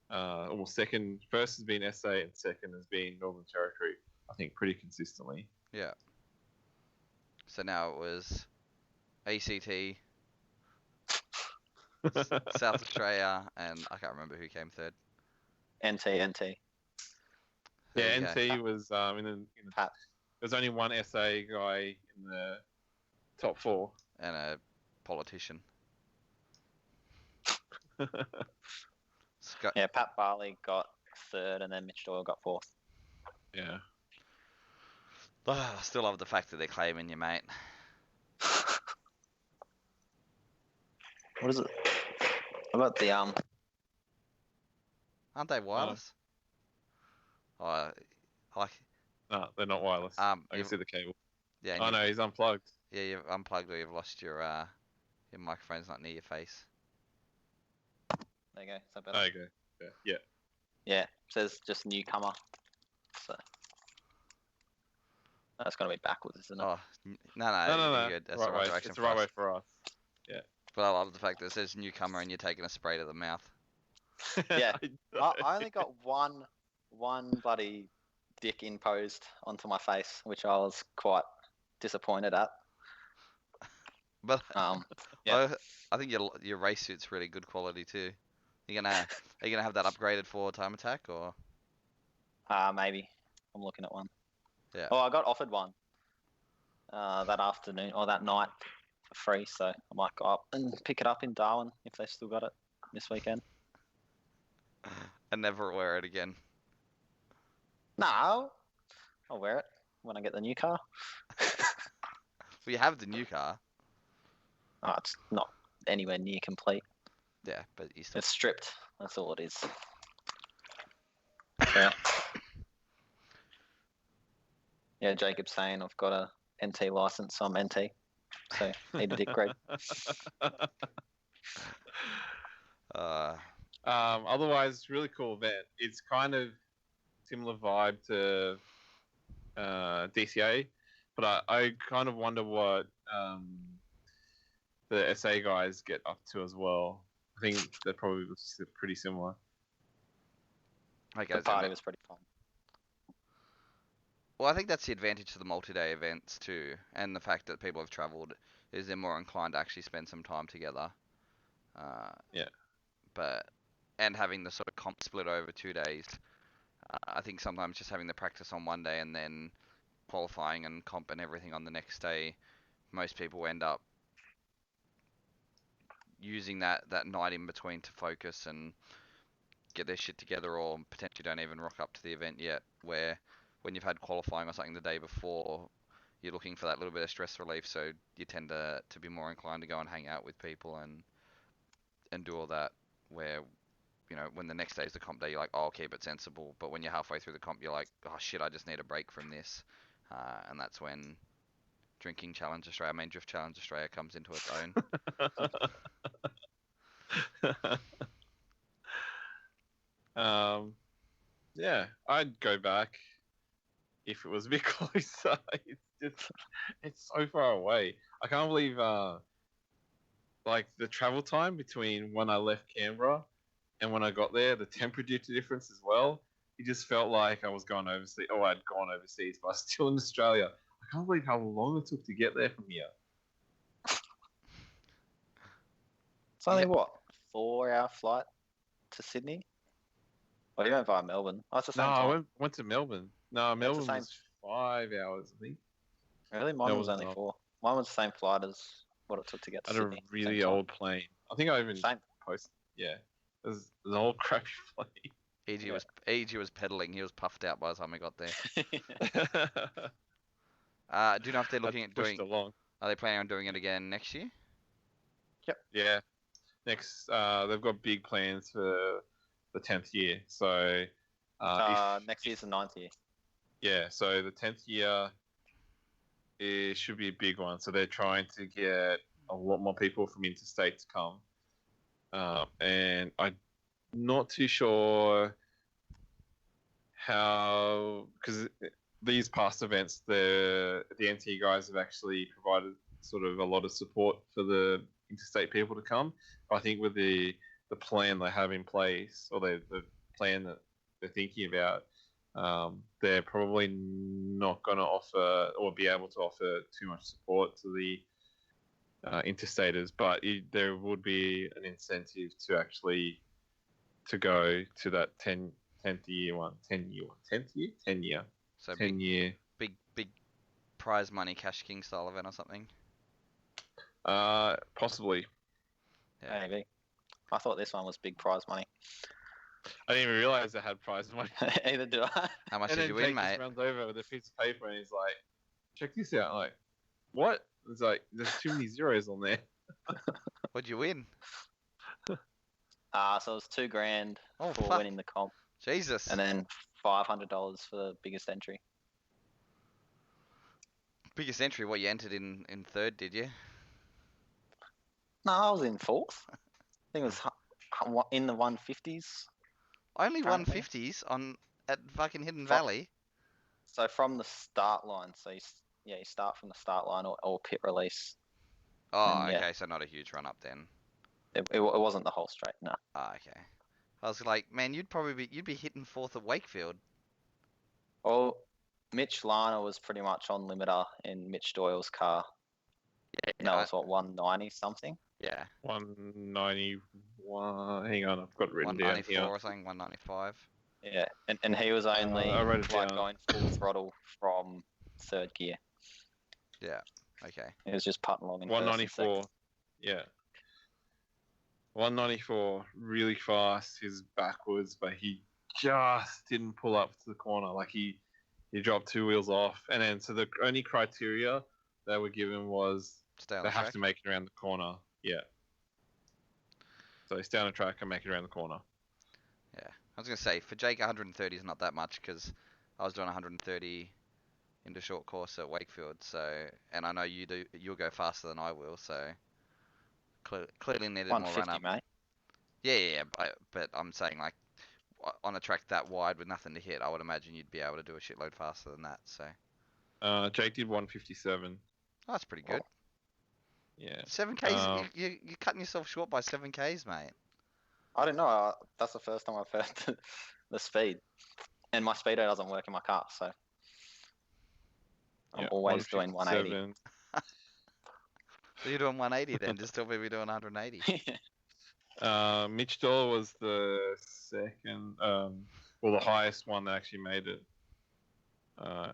first has been SA and second has been Northern Territory. I think pretty consistently. Yeah. So now it was ACT, South Australia, and I can't remember who came third. NT. There Yeah, you go. NT was Pat. there's only one SA guy in the top 4. And a politician. Scott. Yeah, Pat Barley got third, and then Mitch Doyle got fourth. Yeah. I still love the fact that they're claiming you, mate. What is it? I got the Aren't they wireless? Oh, like, No, they're not wireless. I can you've- see the cable. yeah, Oh no, he's unplugged. yeah, you've unplugged or you've lost your microphone's not near your face. There you go. Is that better? There you go. Yeah. Yeah, it says just newcomer. So that's gonna be backwards, isn't it? Oh, no, No. you're good. That's right the right way. direction It's the for right us. way for us. But I love the fact that it says newcomer and you're taking a spray to the mouth. Yeah. I I only got one bloody dick imposed onto my face, which I was quite disappointed at. But Yeah. I think your race suit's really good quality too. Are you gonna have that upgraded for time attack or? Maybe I'm looking at one. Yeah. Oh, I got offered one that afternoon or that night for free, so I might go up and pick it up in Darwin if they still got it this weekend. And never wear it again. No, I'll wear it when I get the new car. Well, you have the new car. Oh, it's not anywhere near complete. Yeah, but you still. It's stripped. That's all it is. Yeah. Yeah, Jacob's saying I've got a NT license, so I'm NT. So need a dick grade. Otherwise, really cool event. It's kind of similar vibe to DCA, but I kind of wonder what the SA guys get up to as well. I think they're probably pretty similar. Okay, The party was pretty fun. Well, I think that's the advantage to the multi-day events too, and the fact that people have travelled is they're more inclined to actually spend some time together. Yeah. And having the sort of comp split over 2 days, I think sometimes just having the practice on one day and then qualifying and comp and everything on the next day, most people end up using that night in between to focus and get their shit together, or potentially don't even rock up to the event yet, where when you've had qualifying or something the day before, you're looking for that little bit of stress relief, so you tend to be more inclined to go and hang out with people and do all that, where you know, when the next day's the comp day, you're like, oh, I'll keep it sensible. But when you're halfway through the comp, you're like, oh shit, I just need a break from this. And that's when Drinking Challenge Australia, Drift Challenge Australia comes into its own. Yeah, I'd go back if it was a bit closer. It's so far away. I can't believe like the travel time between when I left Canberra and when I got there, the temperature difference as well. It just felt like I was going overseas. Oh, I'd gone overseas, but I was still in Australia. I can't believe how long it took to get there from here. It's only what 4-hour flight to Sydney. Well, you went via Melbourne. Oh, it's the No, same I time. went to Melbourne. No, it's the Melbourne same. was 5 hours, I think. Really, mine No, was it's only not. 4. Mine was the same flight as what it took to get I to had a Sydney. really same time. old plane. I think I even Same. posted. Yeah, it was an old crappy plane. EG was pedaling. He was puffed out by the time we got there. Do you know if they're looking at pushed doing? along. Are they planning on doing it again next year? Yeah. Next, they've got big plans for the 10th year. So, Next year's the 9th year. yeah, so the 10th year it should be a big one. So they're trying to get a lot more people from interstate to come. And I'm not too sure how, because these past events, the NT guys have actually provided sort of a lot of support for the interstate people to come. I think with the plan they have in place, or the plan that they're thinking about, they're probably not going to offer or be able to offer too much support to the interstaters, but there would be an incentive to actually to go to that 10th year one. So 10 year. big prize money Cash King style event or something. Possibly. Yeah. Maybe. I thought this one was big prize money. I didn't even realize they had prize money. Either did I. How much And did then you win, Jake just mate? runs over with a piece of paper and he's like, check this out. I'm like, what? It's like, there's too many zeros on there. What'd you win? So it was $2,000 Oh, for fuck. winning the comp, Jesus. and then $500 for the biggest entry. Biggest entry, what you entered in third, did you? No, I was in 4th. I think it was in the 150s. Only Currently. 150s at fucking Hidden Fuck. Valley. So from the start line, so you start from the start line or pit release. Oh, Yeah. okay, so not a huge run up then. It wasn't the whole straight, no. Ah, okay. I was like, man, you'd be hitting 4th at Wakefield. Well, Mitch Lana was pretty much on limiter in Mitch Doyle's car. And that was what, 190 something? Yeah. 191. Hang on, I've got it written down 194 here. or something, 195. Yeah, and he was only I wrote it like down. going full throttle from 3rd gear. Yeah. Okay. He was just putting along in first and 194. second. Yeah. 194, really fast. He's backwards, but he just didn't pull up to the corner. Like he dropped 2 wheels off, and then so the only criteria they were given was Stay on they the have track. to make it around the corner. Yeah. So they stay on the track and make it around the corner. Yeah. I was gonna say for Jake, 130 is not that much because I was doing 130 into short course at Wakefield. So, and I know you'll go faster than I will. So clearly needed more run 150, up. mate. Yeah. But I'm saying like on a track that wide with nothing to hit, I would imagine you'd be able to do a shitload faster than that. So Jake did 157. that's pretty good. Yeah. 7Ks. You're cutting yourself short by 7Ks, mate. I don't know. That's the first time I've heard the speed. And my speedo doesn't work in my car, so I'm Yeah, always doing 180. 157. So you're doing 180 then, just tell me we're doing 180. Mitch Doyle was the second, well, the highest one that actually made it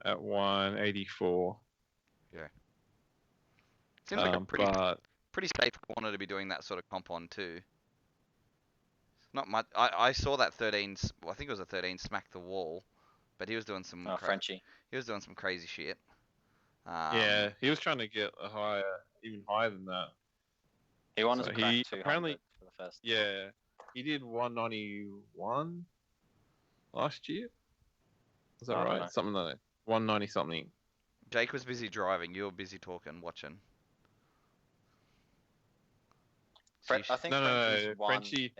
at 184. Seems like a But pretty safe corner to be doing that sort of comp on too. Not much. I saw that 13. Well, I think it was a 13 smack the wall, but he was doing some. Frenchie. He was doing some crazy shit. yeah, he was trying to get a higher, even higher than that. He wanted So to crack he 200 apparently- for the first. Yeah, he did 191 last year. Is that I don't know. right? Something like that. 190 something. Jake was busy driving. You were busy talking, watching. So you I think No, Frenchie's no, won Frenchie.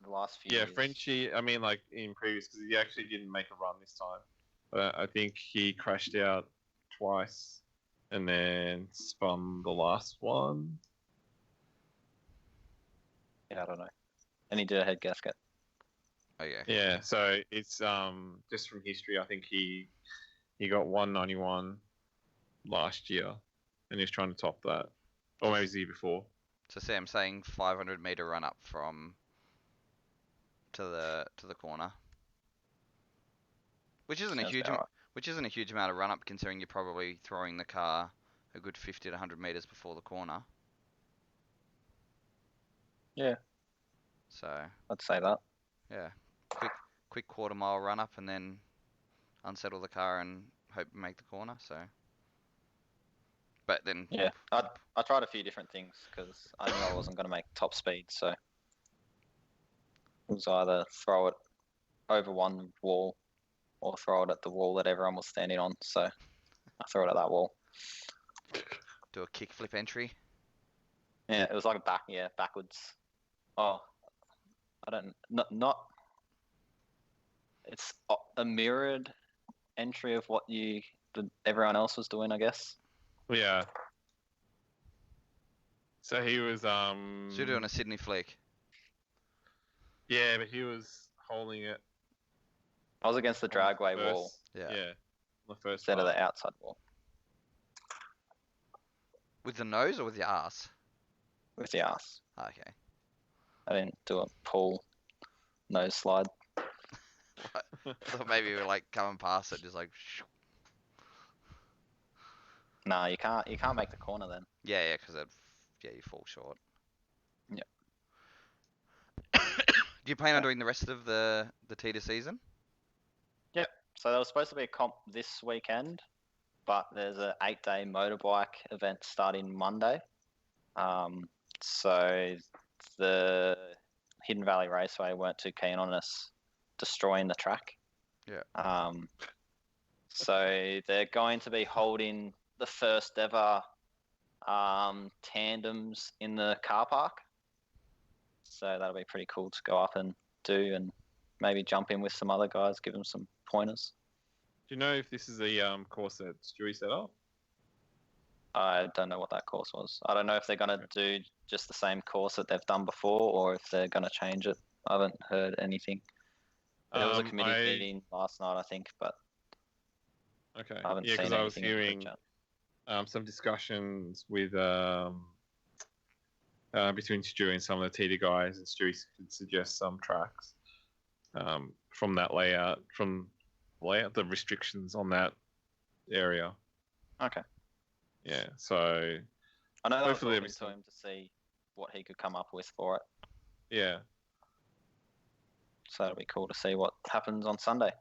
the last few Yeah, years. Frenchie. I mean, like in previous, because he actually didn't make a run this time. But I think he crashed out twice, and then spun the last one. Yeah, I don't know. And he did a head gasket. okay. Yeah, so it's just from history. I think he got 191 last year, and he's trying to top that, or maybe it's the year before. So Sam saying 500-meter run up from to the corner, which isn't a Sounds huge about right. which isn't a huge amount of run up considering you're probably throwing the car a good 50 to 100 meters before the corner. Yeah. So I'd say that. yeah, quick quarter mile run up and then unsettle the car and hope to make the corner. So, but then Yeah. I tried a few different things because I knew I wasn't going to make top speed, so it was either throw it over one wall or throw it at the wall that everyone was standing on. So I threw it at that wall. do a kickflip entry. Yeah, it was like backwards. Oh, I don't not. It's a mirrored entry of what everyone else was doing, I guess. Yeah. So he was So you're doing a Sydney flick. Yeah, but he was holding it. I was against the dragway wall Yeah. Yeah. On the first instead of part. the outside wall With the nose or with your ass? with the ass. Okay. I didn't do a pull nose slide. I thought maybe we were like coming past it, just like. Nah, you can't make the corner then. Yeah, because you fall short. Yep. Do you plan on doing the rest of the Tita season? So there was supposed to be a comp this weekend, but there's a 8-day motorbike event starting Monday. So the Hidden Valley Raceway weren't too keen on us destroying the track. Yeah. So they're going to be holding the first ever tandems in the car park. So that'll be pretty cool to go up and do, and maybe jump in with some other guys, give them some pointers. Do you know if this is the course that Stewie set up? I don't know what that course was. I don't know if they're going to do just the same course that they've done before, or if they're going to change it. I haven't heard anything. There was a committee meeting last night, I think, but Okay. I haven't Yeah, seen because I was anything in the group hearing chat. some discussions with between Stewie and some of the Tita guys, and Stewie could suggest some tracks from that layout, the restrictions on that area. Okay. Yeah, so I know I was hopefully talking to him to see what he could come up with for it. yeah. So it'll be cool to see what happens on Sunday.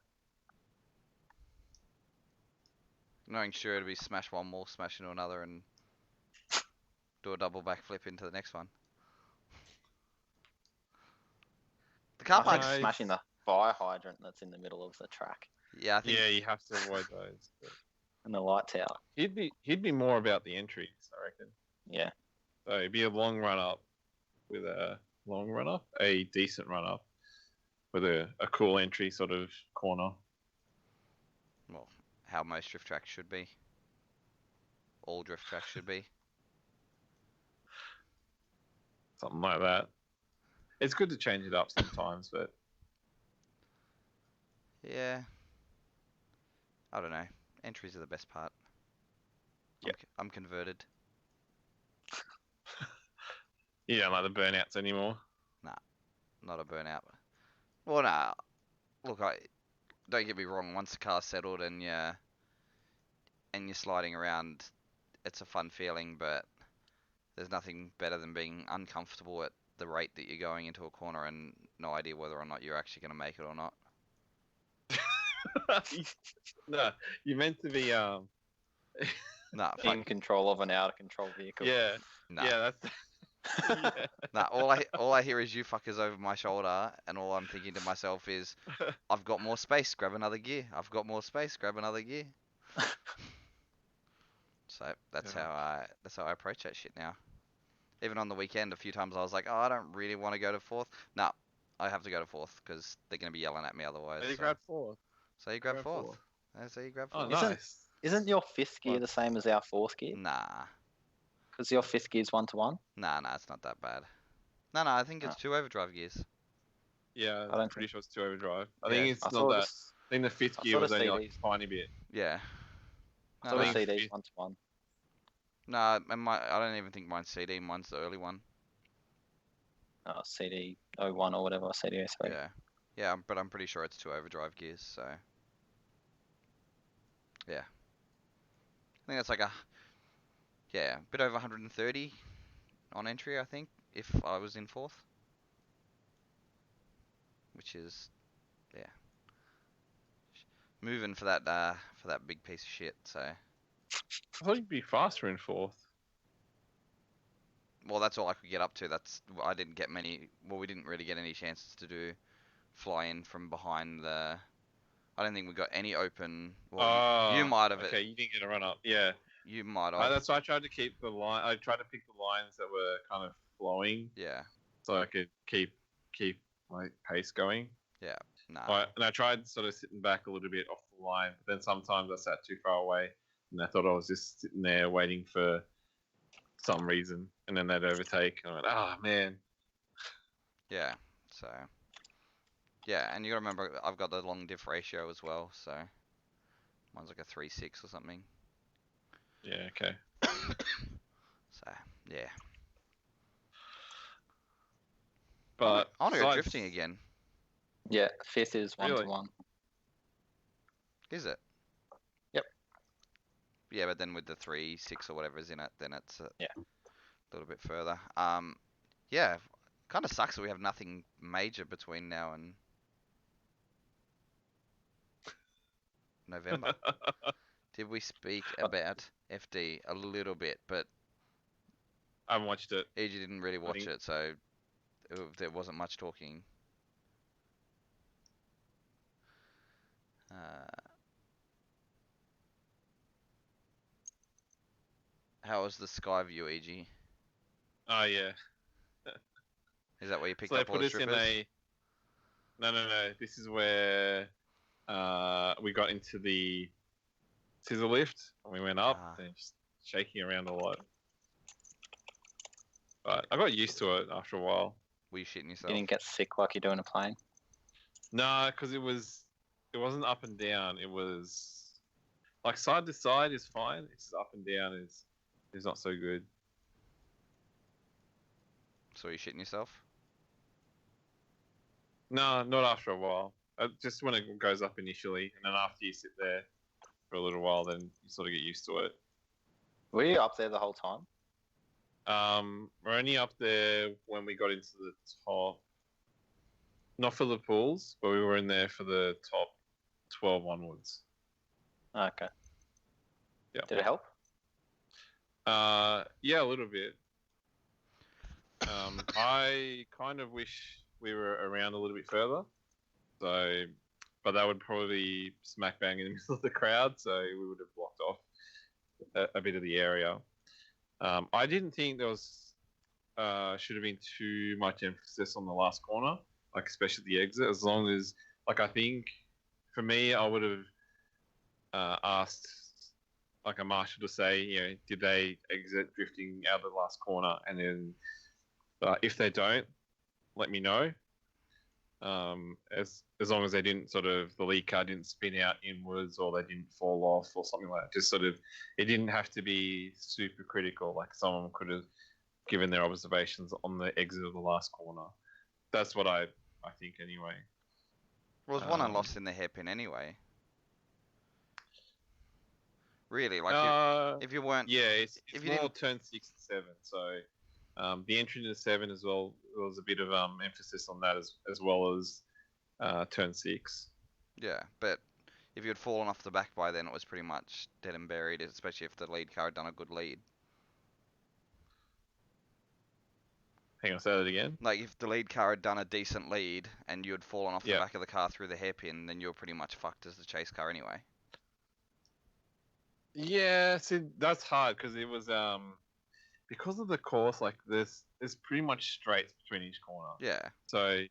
Knowing sure to be smash one wall, smash into another, and do a double backflip into the next one. The car I think park's smashing the fire hydrant that's in the middle of the track yeah, I think Yeah, you have to avoid those. But and the light tower. he'd be more about the entries, I reckon. Yeah. So it'd be a long run up with a decent run up with a cool entry sort of corner. well, how most drift tracks should be. All drift tracks should be. Something like that. It's good to change it up sometimes, but Yeah. I don't know. Entries are the best part. Yeah. I'm converted. you don't like the burnouts anymore. Not a burnout. Well, nah. Look, don't get me wrong. Once the car's settled and you're sliding around, it's a fun feeling. But there's nothing better than being uncomfortable at the rate that you're going into a corner and no idea whether or not you're actually going to make it or not. No, you're meant to be Nah, In control of an out of control vehicle. yeah, nah. yeah, that's Yeah. Nah, all I hear is you fuckers over my shoulder, and all I'm thinking to myself is, I've got more space, grab another gear. I've got more space, grab another gear. So that's Yeah. how I approach that shit now. Even on the weekend, a few times I was like, oh, I don't really want to go to fourth. No, I have to go to fourth because they're gonna be yelling at me otherwise. And you So, grabbed fourth. so you grab Grab fourth. fourth. So you grab Oh, fourth. nice. Isn't your fifth gear What? the same as our fourth gear? Nah, Because your fifth gear is 1-to-1. nah, it's not that bad. No, I think it's Oh. 2 overdrive gears. Yeah, I I'm don't pretty think. sure it's 2 overdrive. I Yeah. think it's I not thought that. it's- I think the fifth I gear thought was a only like CD's a tiny bit. Yeah. I No, thought no. a think CD's fifth- 1-to-1. No, and I don't even think mine's CD. Mine's the early one. CD 01 or whatever, CD 03. Yeah. Yeah, but I'm pretty sure it's 2 overdrive gears. So. Yeah. I think that's like a bit over 130 on entry. I think if I was in fourth, which is moving for that big piece of shit. So. I thought you'd be faster in fourth. Well, that's all I could get up to. I didn't get many. Well, we didn't really get any chances to do fly in from behind the. I don't think we got any open. Well, you might have Okay, it. you didn't get a run up. Yeah. You might have. That's why I tried to keep the line. I tried to pick the lines that were kind of flowing, Yeah. so I could keep my pace going. Nah. And I tried sort of sitting back a little bit off the line, but then sometimes I sat too far away, and I thought I was just sitting there waiting for some reason, and then they'd overtake, and I went, "Ah, man." Yeah. So. Yeah, and you gotta remember I've got the long diff ratio as well. So. Mine's like a 3.6 or something. Yeah. Okay. So. Yeah. But I wanna go besides- drifting again. Yeah, fifth is Really? 1-to-1. Is it? Yep. Yeah, but then with the 3.6 or whatever's in it, then it's a Yeah. little bit further. Yeah, kind of sucks that we have nothing major between now and November. Did we speak about FD a little bit, but I haven't watched it. EG didn't really watch think- it, so there wasn't much talking. How was the Skyview, EG? Oh yeah. Is that where you picked So they up all put the us in strippers? a. No. This is where we got into the scissor lift and we went up Ah. and just shaking around a lot. But I got used to it after a while. Were you shitting You yourself? didn't get sick like you do in a plane. No, because it wasn't up and down. It was like side to side is fine. It's just up and down is not so good. So were you shitting yourself? No, not after a while. Just when it goes up initially, and then after you sit there for a little while, then you sort of get used to it. Were you up there the whole time? We're only up there when we got into the top, not for the pools, but we were in there for the top 12 onwards. Okay. Yeah. Did it help? Yeah, a little bit. I kind of wish we were around a little bit further. So, but that would probably be smack bang in the middle of the crowd, so we would have blocked off a bit of the area. I didn't think there was should have been too much emphasis on the last corner, like especially the exit. As long as, like, I think for me, I would have asked like a marshal to say, you know, did they exit drifting out of the last corner, and then if they don't, let me know. As long as they didn't the lead car didn't spin out inwards or they didn't fall off or something like that. Just it didn't have to be super critical. Like someone could have given their observations on the exit of the last corner. That's what I think anyway. Well, there's one I lost in the hairpin anyway. Really, like if you weren't. Yeah, it's if you more didn't- turn 6 and 7. So the entry into 7 as well, there was a bit of emphasis on that as well as turn 6. Yeah, but if you had fallen off the back by then, it was pretty much dead and buried, especially if the lead car had done a good lead. Hang on, say that again. Like if the lead car had done a decent lead and you had fallen off the Yeah. back of the car through the hairpin, then you're pretty much fucked as the chase car anyway. Yeah, see, that's hard because it was because of the course. Like there's pretty much straights between each corner. Yeah. So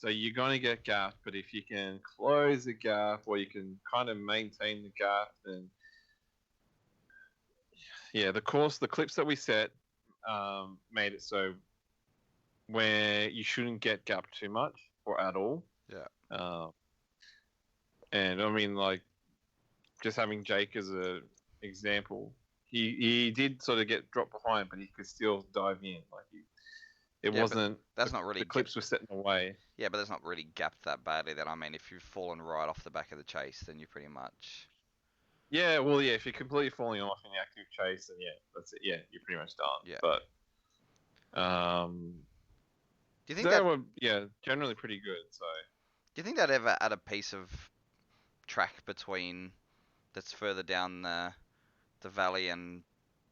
you're gonna get gapped, but if you can close the gap or you can kind of maintain the gap, then yeah, the clips that we set made it so where you shouldn't get gapped too much or at all. Yeah. And I mean, like, just having Jake as a example, he did sort of get dropped behind, but he could still dive in. Like, it Yeah, but wasn't. That's not really. The clips were set in the way. Yeah, but that's not really gapped that badly. Then I mean, if you've fallen right off the back of the chase, then you're pretty much. Yeah, well, yeah. If you're completely falling off in the active chase, then yeah, that's it. Yeah, you're pretty much done. Yeah. But Do you think they that? were generally pretty good. So Do you think they'd ever add a piece of track between that's further down the valley and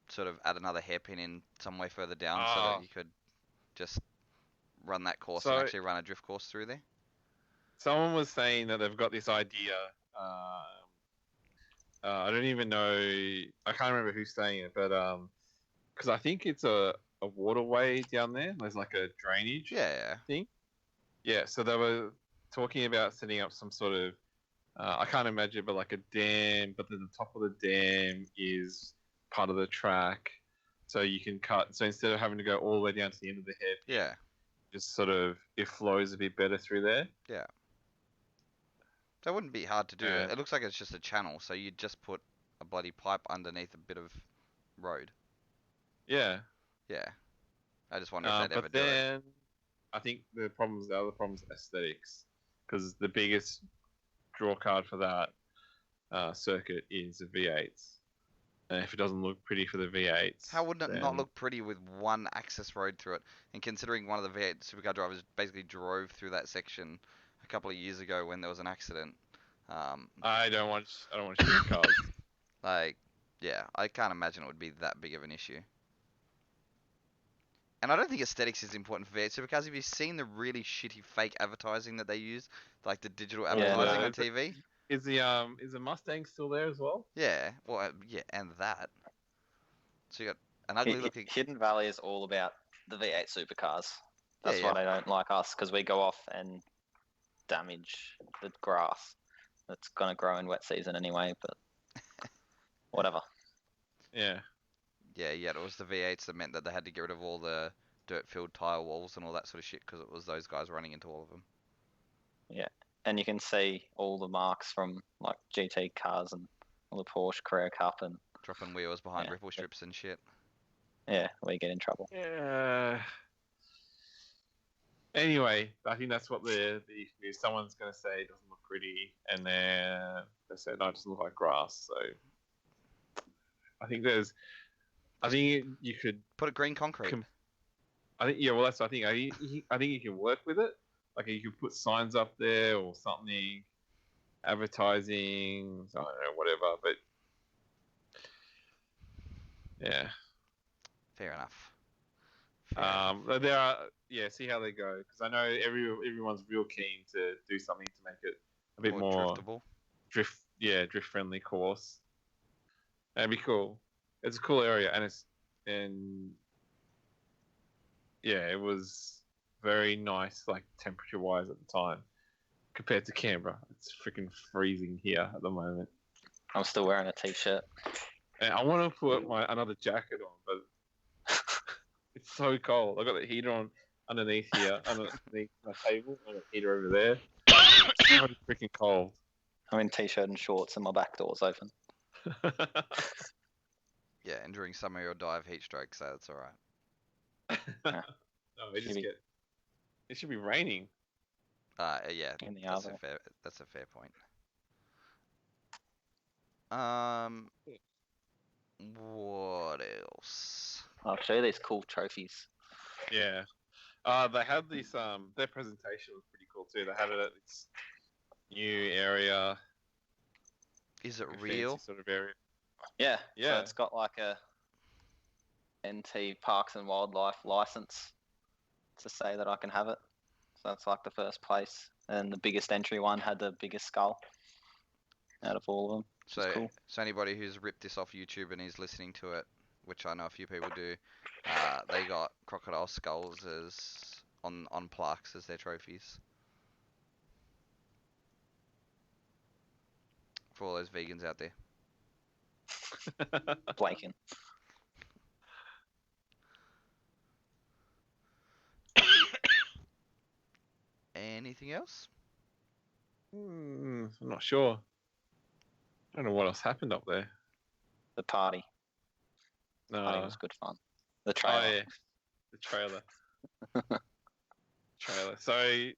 sort of add another hairpin in some way further down so that you could just run that course and So- actually run a drift course through there? someone was saying that they've got this idea. I don't even know. I can't remember who's saying it, but because I think it's a waterway down there. There's like a drainage. Yeah. Yeah. So they were talking about setting up some sort of. I can't imagine, but like a dam. But then the top of the dam is part of the track, so you can cut. So instead of having to go all the way down to the end of the head, Yeah. just sort of it flows a bit better through there. That wouldn't be hard to do. Yeah. It looks like it's just a channel, so you'd just put a bloody pipe underneath a bit of road. Yeah. Yeah. I just wonder if they'd ever But do it. then I think the other problem's aesthetics, because the biggest draw card for that circuit is the V8s, and if it doesn't look pretty for the V8s, How would it not then- look pretty with one access road through it? And considering one of the V8 supercar drivers basically drove through that section a couple of years ago when there was an accident. I don't want to shoot cars. Like, yeah, I can't imagine it would be that big of an issue. And I don't think aesthetics is important for V8 supercars. Have you seen the really shitty fake advertising that they use, like the digital Yeah, advertising no. on TV? Is the Mustang still there as well? Yeah, well, yeah, and that. So you got an ugly looking. Hidden Valley is all about the V8 supercars. That's Yeah, why they don't like us, because we go off and damage the grass. That's gonna grow in wet season anyway, but whatever. Yeah. Yeah, it was the V8s that meant that they had to get rid of all the dirt-filled tire walls and all that sort of shit because it was those guys running into all of them. And you can see all the marks from like GT cars and all the Porsche Carrera Cup, and Dropping wheels behind Yeah, ripple but- strips and shit. yeah, we get in trouble. Yeah. Anyway, I think that's what the issue is. Someone's going to say it doesn't look pretty, and then they say no, it doesn't look like grass. So I think you could. Put a green concrete. I think well, that's what I think. I think you can work with it. Like you could put signs up there or something, advertising. I don't know, whatever. But yeah. Fair enough. But there are, see how they go, because I know everyone's real keen to do something to make it a bit more driftable. drift friendly course. That'd be cool. It's a cool area, and it was very nice, like temperature wise at the time, compared to Canberra. It's freaking freezing here at the moment. I'm still wearing a t-shirt. And I want to put another jacket on, but it's so cold. I got the heater on underneath here, underneath my table, and a heater over there. It's so freaking cold. I'm in t-shirt and shorts, and my back door's open. Yeah, and during summer you'll die of heat stroke, so that's alright. No, it should be raining. Yeah, In the that's Arvo. a fair point. What else? I'll show you these cool trophies. Yeah. They had this. Their presentation was pretty cool too. They had it at this new area. Is it like a real? fancy sort of area. Yeah. Yeah. So it's got like a NT Parks and Wildlife license to say that I can have it. So that's like the first place, and the biggest entry one had the biggest skull out of all of them. Which is cool. So anybody who's ripped this off YouTube and is listening to it, which I know a few people do, they got crocodile skulls as on plaques as their trophies. For all those vegans out there. Blaken. Anything else? I'm not sure. I don't know what else happened up there. The party. I think it was good fun. The Oh trailer. yeah, the trailer. So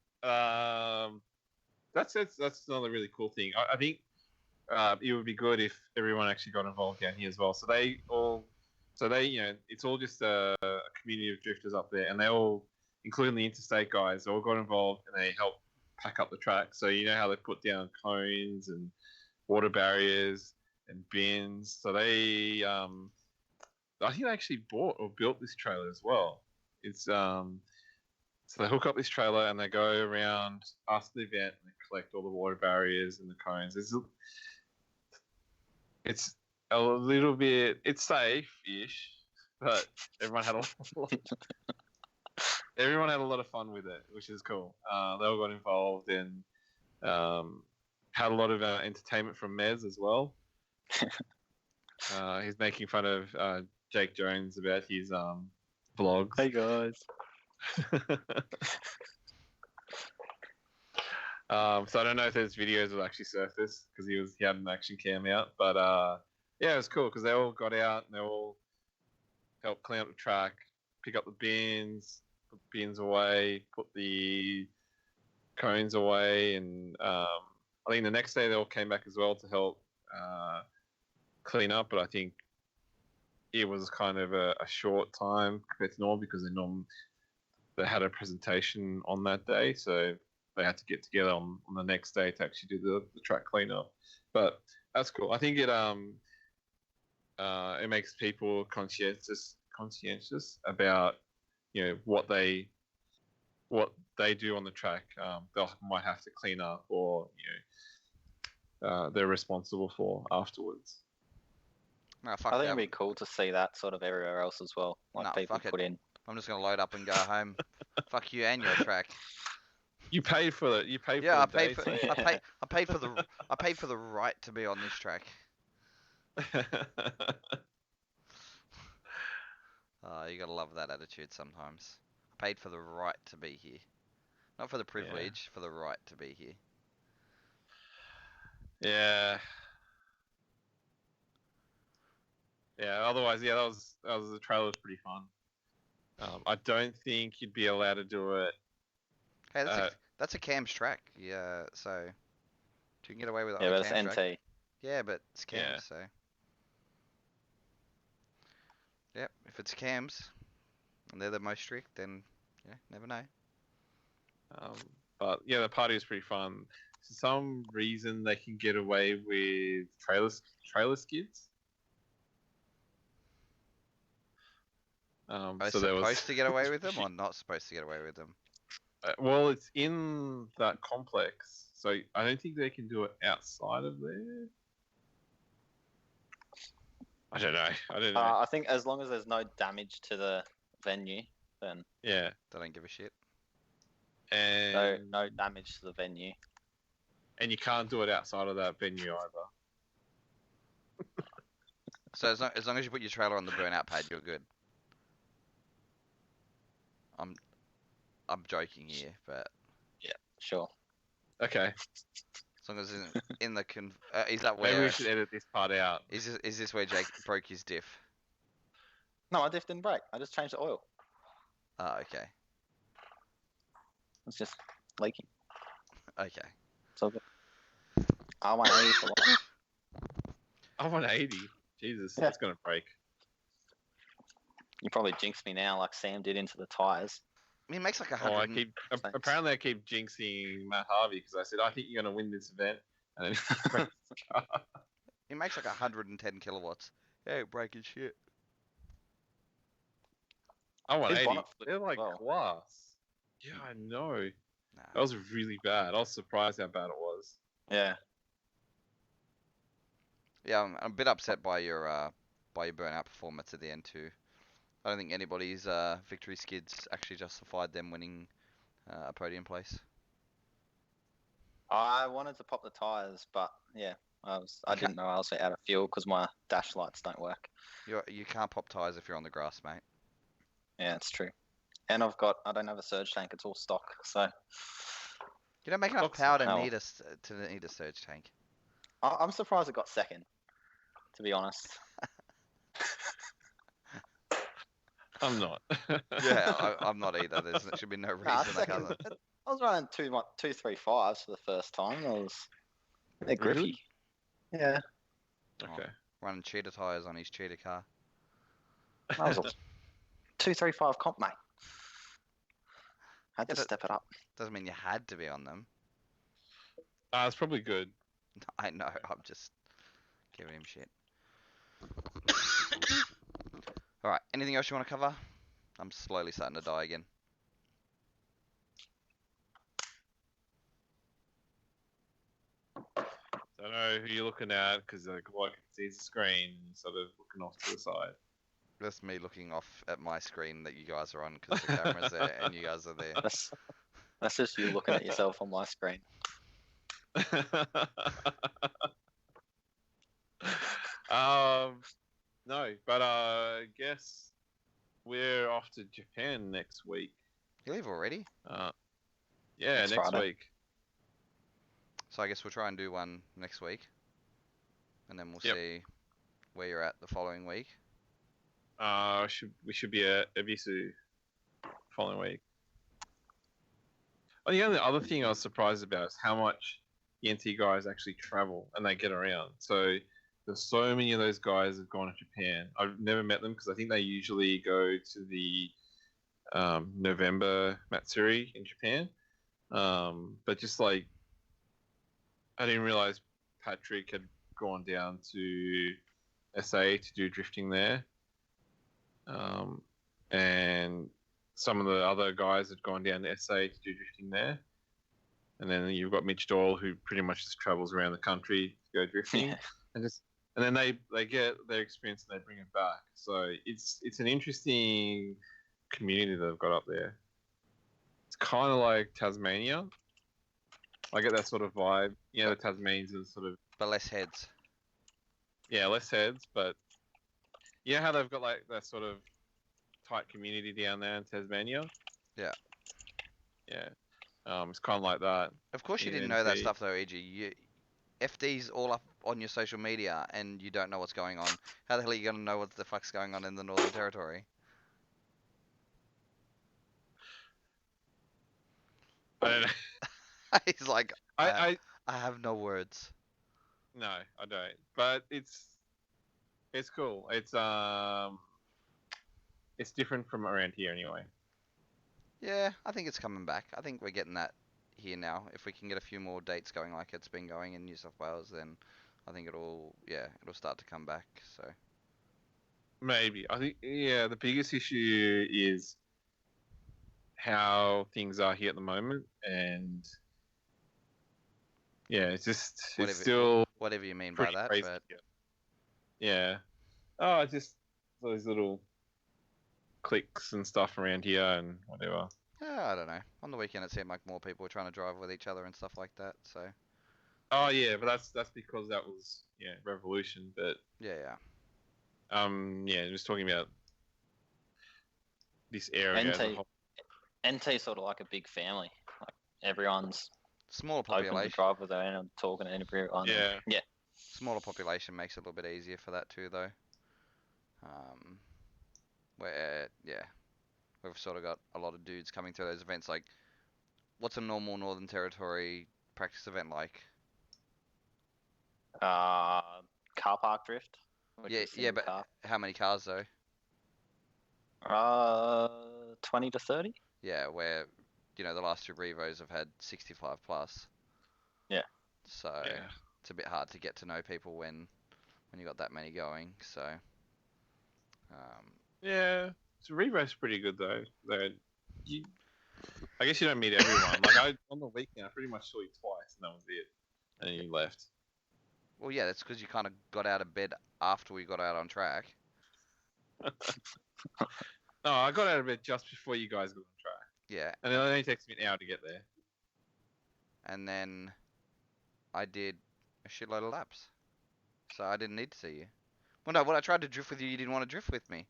that's another really cool thing. I think it would be good if everyone actually got involved down here as well. So they it's all just a community of drifters up there, and they all, including the interstate guys, all got involved and they helped pack up the track. So you know how they put down cones and water barriers and bins. So they, I think they actually bought or built this trailer as well. It's so they hook up this trailer and they go around after the event and they collect all the water barriers and the cones. It's a little bit, it's safe-ish, but everyone had everyone had a lot of fun with it, which is cool. They all got involved and had a lot of entertainment from Mez as well. He's making fun of Jake Jones about his vlogs. Hey guys. So I don't know if those videos will actually surface because he had an action cam out, but yeah, it was cool because they all got out and they all helped clean up the track, pick up the bins, put the bins away, put the cones away, and I think the next day they all came back as well to help clean up, but I think it was kind of a short time compared to normal because they had a presentation on that day, so they had to get together on the next day to actually do the track cleanup. But that's cool. I think it makes people conscientious about what they do on the track. They might have to clean up or they're responsible for afterwards. No, fuck I think that. it'd be cool to see that sort of everywhere else as well. Like Nah, people fuck it. put in. I'm just gonna load up and go home. Fuck you and your track. You paid for it. You paid Yeah, I for the paid day, for so- I paid for the right to be on this track. You gotta love that attitude sometimes. I paid for the right to be here. Not for the privilege, for the right to be here. Yeah. Yeah. Otherwise, yeah, the trailer was pretty fun. I don't think you'd be allowed to do it. Hey, that's a Cam's track. Yeah, so you can get away with it Yeah, on but a it's Cam's NT. track. Yeah, but it's Cam's, Yeah. so. Yep, if it's Cam's and they're the most strict, then yeah, never know. But yeah, the party was pretty fun. For some reason, they can get away with trailer skids. Are they So there supposed was to get away with them or not supposed to get away with them? well, it's in that complex, so I don't think they can do it outside of there. I don't know. I think as long as there's no damage to the venue, then Yeah, They don't give a shit. and no damage to the venue. and you can't do it outside of that venue either. So as long as you put your trailer on the burnout pad, you're good. I'm joking here, but Sure. Okay, as long as it's in the is that maybe where we should edit this part out. is this where Jake broke his diff? No, my diff didn't break. I just changed the oil. Oh, okay. It's just leaking. Okay. So R180 for life. I'm on 80. Jesus, Yeah. it's gonna break. You probably jinxed me now, like Sam did into the tires. I mean, it makes like Oh, 100. apparently I keep jinxing Matt Harvey because I said I think you're gonna win this event, and then It makes like 110 kilowatts. Yeah, breaking shit. I want His 80. bonnet flipped They're as like well. glass. Yeah, I know. Nah. That was really bad. I was surprised how bad it was. Yeah. Yeah, I'm a bit upset by your burnout performance at the end too. I don't think anybody's victory skids actually justified them winning a podium place. I wanted to pop the tires, but yeah, I didn't know I was out of fuel because my dash lights don't work. You can't pop tires if you're on the grass, mate. Yeah, it's true. And I don't have a surge tank. It's all stock. So You don't make enough Stock's power to fine. need a surge tank. I'm surprised it got second, to be honest. I'm not. Yeah, I'm not either. There should be no reason Nah, that second. hasn't. I was running 2.35s for the first time. They're grippy. Really? Yeah, Okay. Running cheetah tires on his cheetah car. that was a 2.35 comp, mate. Had Yeah, to step it up. Doesn't mean you had to be on them. It's probably good. I know. I'm just giving him shit. All right. Anything else you want to cover? I'm slowly starting to die again. Don't know who you're looking at because like all I can see is the screen, sort of looking off to the side. That's me looking off at my screen that you guys are on because the camera's there and you guys are there. That's just you looking at yourself on my screen. No, but I guess we're off to Japan next week. You leave already? Yeah, Next next Friday. week. So I guess we'll try and do one next week, and then we'll Yep. see where you're at the following week. We should be at Ebisu following week. Oh, the only other thing I was surprised about is how much the NT guys actually travel and they get around. So there's so many of those guys have gone to Japan. I've never met them because I think they usually go to the November Matsuri in Japan. But just like I didn't realize Patrick had gone down to SA to do drifting there. And some of the other guys had gone down to SA to do drifting there. And then you've got Mitch Doyle, who pretty much just travels around the country to go drifting, and then they get their experience and they bring it back. So it's an interesting community that they've got up there. It's kind of like Tasmania. I get that sort of vibe. The Tasmanians are sort of But less heads. less heads, but you know how they've got like that sort of tight community down there in Tasmania. Yeah. Yeah. It's kind of like that. Of course you Yeah, didn't know that NT. stuff though, EG. FD's all up on your social media and you don't know what's going on. How the hell are you gonna know what the fuck's going on in the Northern Territory? I don't know. He's like, I I have no words. no, I don't. But it's cool. It's different from around here anyway. Yeah, I think it's coming back. I think we're getting that here now. If we can get a few more dates going like it's been going in New South Wales, then I think it'll start to come back. So Maybe. I think the biggest issue is how things are here at the moment, and it's still whatever you mean by pretty that, crazy. but Yeah. Oh, just those little cliques and stuff around here and whatever. yeah, I don't know. On the weekend it seemed like more people were trying to drive with each other and stuff like that. So Oh yeah, but that's because that was Revolution. But yeah. just talking about this area. as a whole. NT's sort of like a big family. Like everyone's Smaller open to population. drive with and talking to everyone. Yeah. Smaller population makes it a little bit easier for that too, though. Where we've sort of got a lot of dudes coming through those events. Like, what's a normal Northern Territory practice event like? Car park drift. Which is Yeah, single but car. how many cars though? 20 to 30. Yeah, where the last two Revos have had 65 plus. Yeah. So it's a bit hard to get to know people when you got that many going. So So Revo's pretty good though. I guess you don't meet everyone. Like on the weekend, I pretty much saw you twice, and that was it. And then you left. Well, yeah, that's because you kind of got out of bed after we got out on track. No, I got out of bed just before you guys got on track, Yeah, and it only takes me an hour to get there. and then I did a shitload of laps, so I didn't need to see you. Well, no, when I tried to drift with you, you didn't want to drift with me.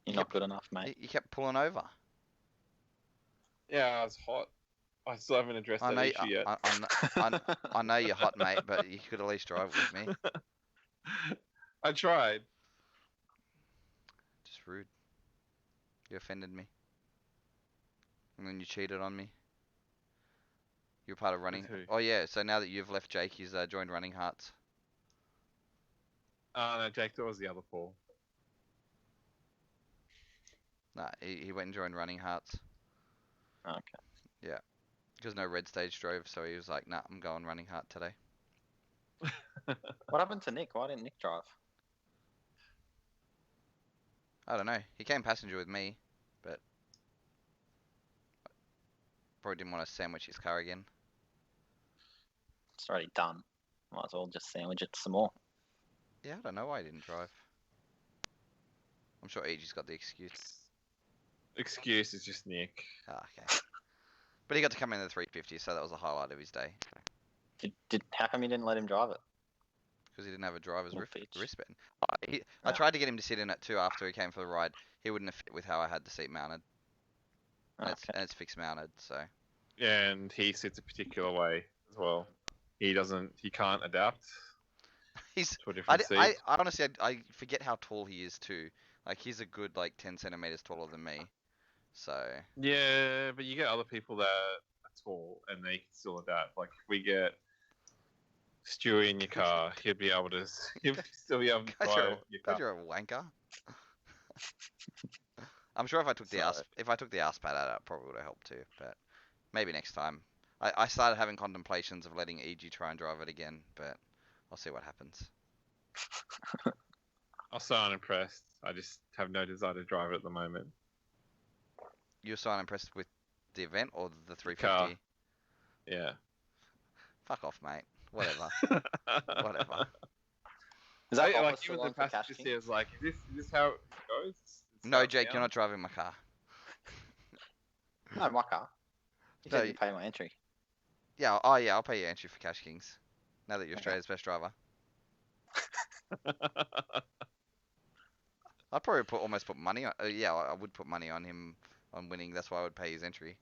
You're Yep. not good enough, mate. You kept pulling over. Yeah, it's hot. I still haven't addressed I that know, issue yet. I know you're hot, mate, but you could at least drive with me. I tried. Just rude. You offended me. And then you cheated on me. You're part of running. who? Oh yeah, so now that you've left Jake, he's joined Running Hearts. No, Jake, that was the other Paul. Nah, he went and joined Running Hearts. Okay. Because no red stage drove, so he was like, nah, I'm going Running Heart today. What happened to Nick? Why didn't Nick drive? I don't know. He came passenger with me, but probably didn't want to sandwich his car again. It's already done. Might as well just sandwich it some more. Yeah, I don't know why he didn't drive. I'm sure EG's got the excuse. Excuse is just Nick. Ah, okay. But he got to come in the 350, so that was the highlight of his day. How come you didn't let him drive it? Because he didn't have a driver's Little bitch. wristband. I Ah. tried to get him to sit in it too after he came for the ride. He wouldn't have fit with how I had the seat mounted. And, Okay. it's fixed mounted, so. And he sits a particular way as well. He can't adapt He's. to a different seat. I honestly, I forget how tall he is too. Like, he's a good, 10 centimeters taller than me. So. Yeah, but you get other people that are tall and they can still adapt. Like if we get Stewie in your car, he'll still be able to God, drive your car. you're a wanker. I'm sure if I took the ass pad out, it probably would have helped too. But maybe next time. I started having contemplations of letting EG try and drive it again, but I'll see what happens. I'm so unimpressed. I just have no desire to drive it at the moment. You're so unimpressed with the event or the car. 350? Yeah. Fuck off, mate. Whatever. Whatever. Is that Like offer even still the on for Cash passenger King? says, like, is this how it goes? No, Jake, you're not driving my car. No, my car. You No, said you pay my entry. Yeah, oh yeah, I'll pay you entry for Cash Kings. Now that you're Okay. Australia's best driver. I'd probably almost put money on. Yeah, I would put money on him on winning. That's why I would pay his entry.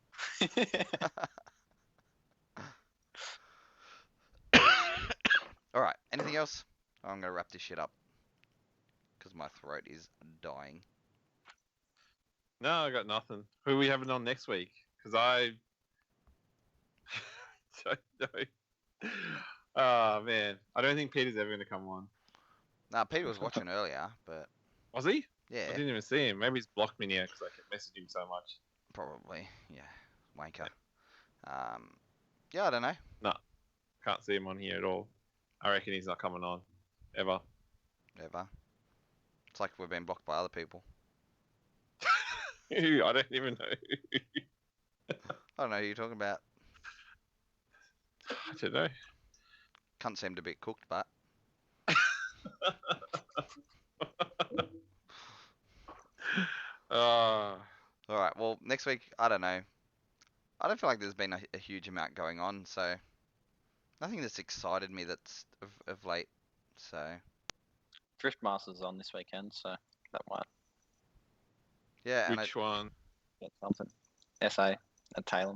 All right. Anything else? I'm gonna wrap this shit up because my throat is dying. No, I got nothing. Who are we having on next week? Because I don't know. Oh man, I don't think Peter's ever going to come on. Nah, Peter was watching earlier, but Was he? yeah, I didn't even see him. Maybe he's blocked me now because I kept messaging him so much. probably. Yeah, wanker. Yeah, I don't know. Can't see him on here at all. I reckon he's not coming on ever. Ever. It's like we've been blocked by other people. Who? I don't even know. I don't know who you're talking about. I don't know. Cunt seemed a bit cooked, but Ah, all right. Well, next week, I don't know. I don't feel like there's been a huge amount going on, so nothing that's excited me that's of late. So Drift Masters on this weekend, so that might yeah, and which one? get something. SA at Taylor.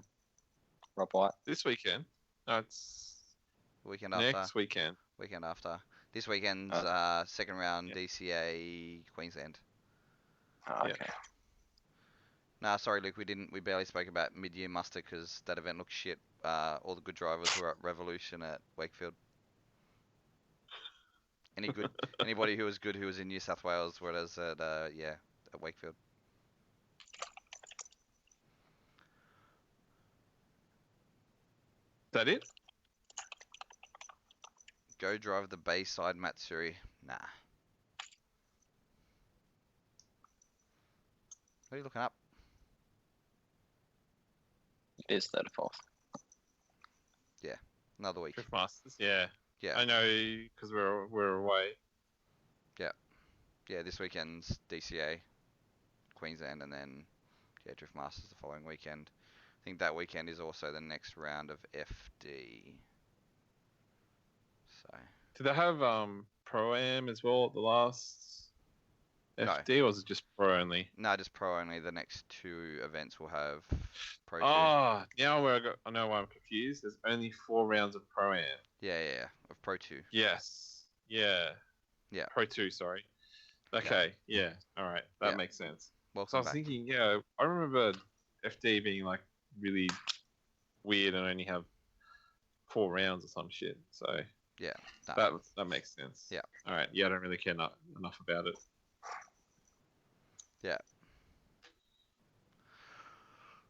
Rob White. This weekend? No, it's weekend after. next weekend. Weekend after. This weekend's second round yeah. DCA Queensland. Oh, Yeah. okay. Nah, sorry, Luke. We barely spoke about mid-year muster because that event looked shit. All the good drivers were at Revolution at Wakefield. Anybody who was good who was in New South Wales, whereas at at Wakefield. Is that it? Go drive the Bayside Matsuri. Nah. What are you looking up? It is 34th. Another week. Drift Masters, yeah. Yeah. I know because we're away. Yeah, this weekend's DCA, Queensland, and then Drift Masters the following weekend. I think that weekend is also the next round of FD. So Did they have Pro Am as well at the last No. FD, or was it just Pro only? no, just pro only. The next two events will have pro. Two. Ah, now I know why I'm confused. There's only 4 rounds of Pro Am. Yeah, of Pro 2. Yes. Yeah. Yeah. Pro 2, sorry. Okay. Yeah. All right. That Yeah. makes sense. So I Welcome was back. thinking, yeah, I remember FD being like really weird and only have 4 rounds or some shit. So No. that makes sense. Yeah. All right. Yeah, I don't really care enough about it.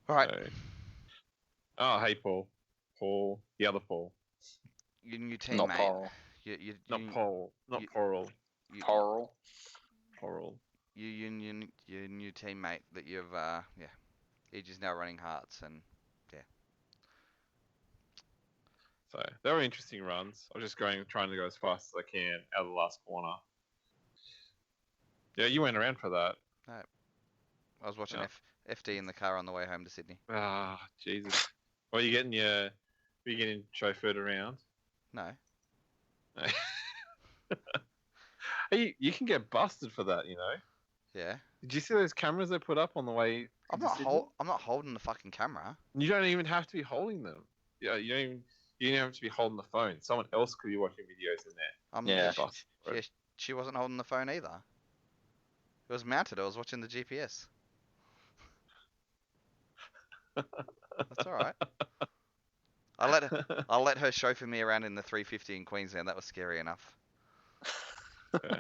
All right, So... Oh, hey, Paul. Paul, the other Paul. your new teammate. Not Paul. Not Paul. Not you- Coral. Coral. Coral. Your new teammate that you've Edge is now running Hearts, and So they were interesting runs. I was just trying to go as fast as I can out of the last corner. Yeah, you went around for that. I was watching Yeah. FD in the car on the way home to Sydney. Ah, Jesus. Well, you getting chauffeured around? No, Hey, you can get busted for that, you know. yeah. Did you see those cameras they put up on the way? I'm into not Sydney? I'm not holding the fucking camera. You don't even have to be holding them. Yeah, you don't even have to be holding the phone. Someone else could be watching videos in there. I'm Yeah. Get busted for it. She wasn't holding the phone either. It was mounted. I was watching the GPS. That's all right. I'll let her chauffeur me around in the 350 in Queensland. That was scary enough. Yeah.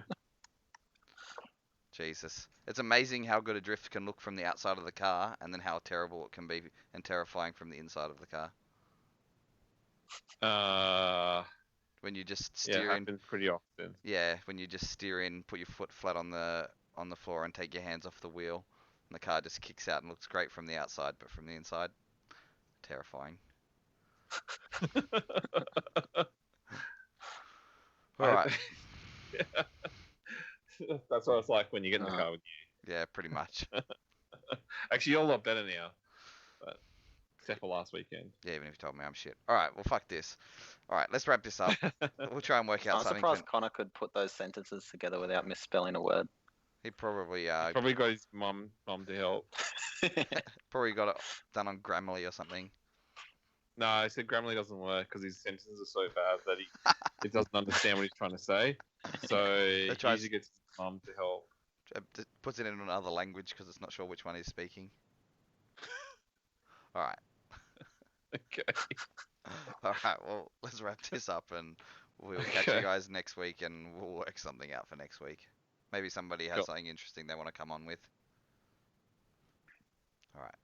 Jesus. It's amazing how good a drift can look from the outside of the car, and then how terrible it can be and terrifying from the inside of the car. When you just Yeah, it steer in. happens pretty often. Yeah, when you just steer in, put your foot flat on the floor, and take your hands off the wheel, and the car just kicks out and looks great from the outside, but from the inside, terrifying. All right. Yeah. That's what it's like when you get in the car with you. Yeah, pretty much. Actually, you're a lot better now. But except for last weekend. Yeah, even if you told me I'm shit. All right, well, fuck this. All right, let's wrap this up. We'll try and work out I'm something. surprised Connor could put those sentences together without misspelling a word. He probably Probably got his mum to help. got it done on Grammarly or something. No, I said Grammarly doesn't work because his sentences are so bad that he doesn't understand what he's trying to say. So he tries- usually gets his mum to help. Puts it in another language because it's not sure which one he's speaking. All right. Okay. All right, well, let's wrap this up, and we'll catch you Okay. guys next week, and we'll work something out for next week. Maybe somebody has Cool. something interesting they want to come on with. All right.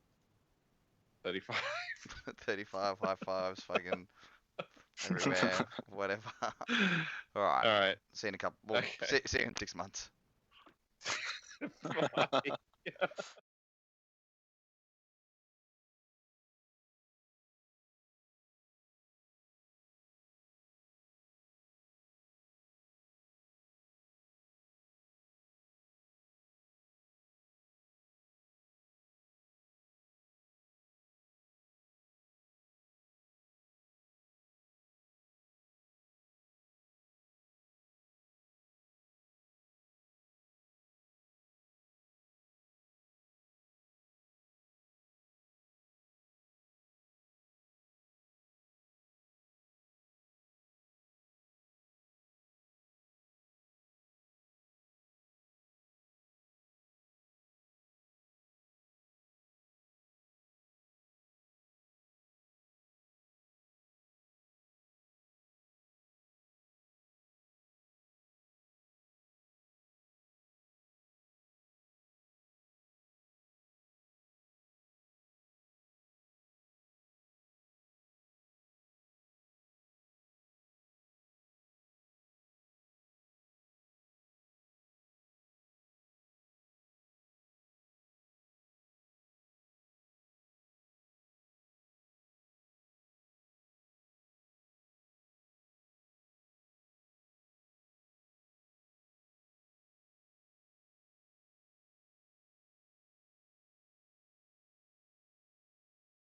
35. 35 high fives, fucking everywhere, whatever. All right. All right. See you in a couple. Well, Okay. see you in 6 months. Bye.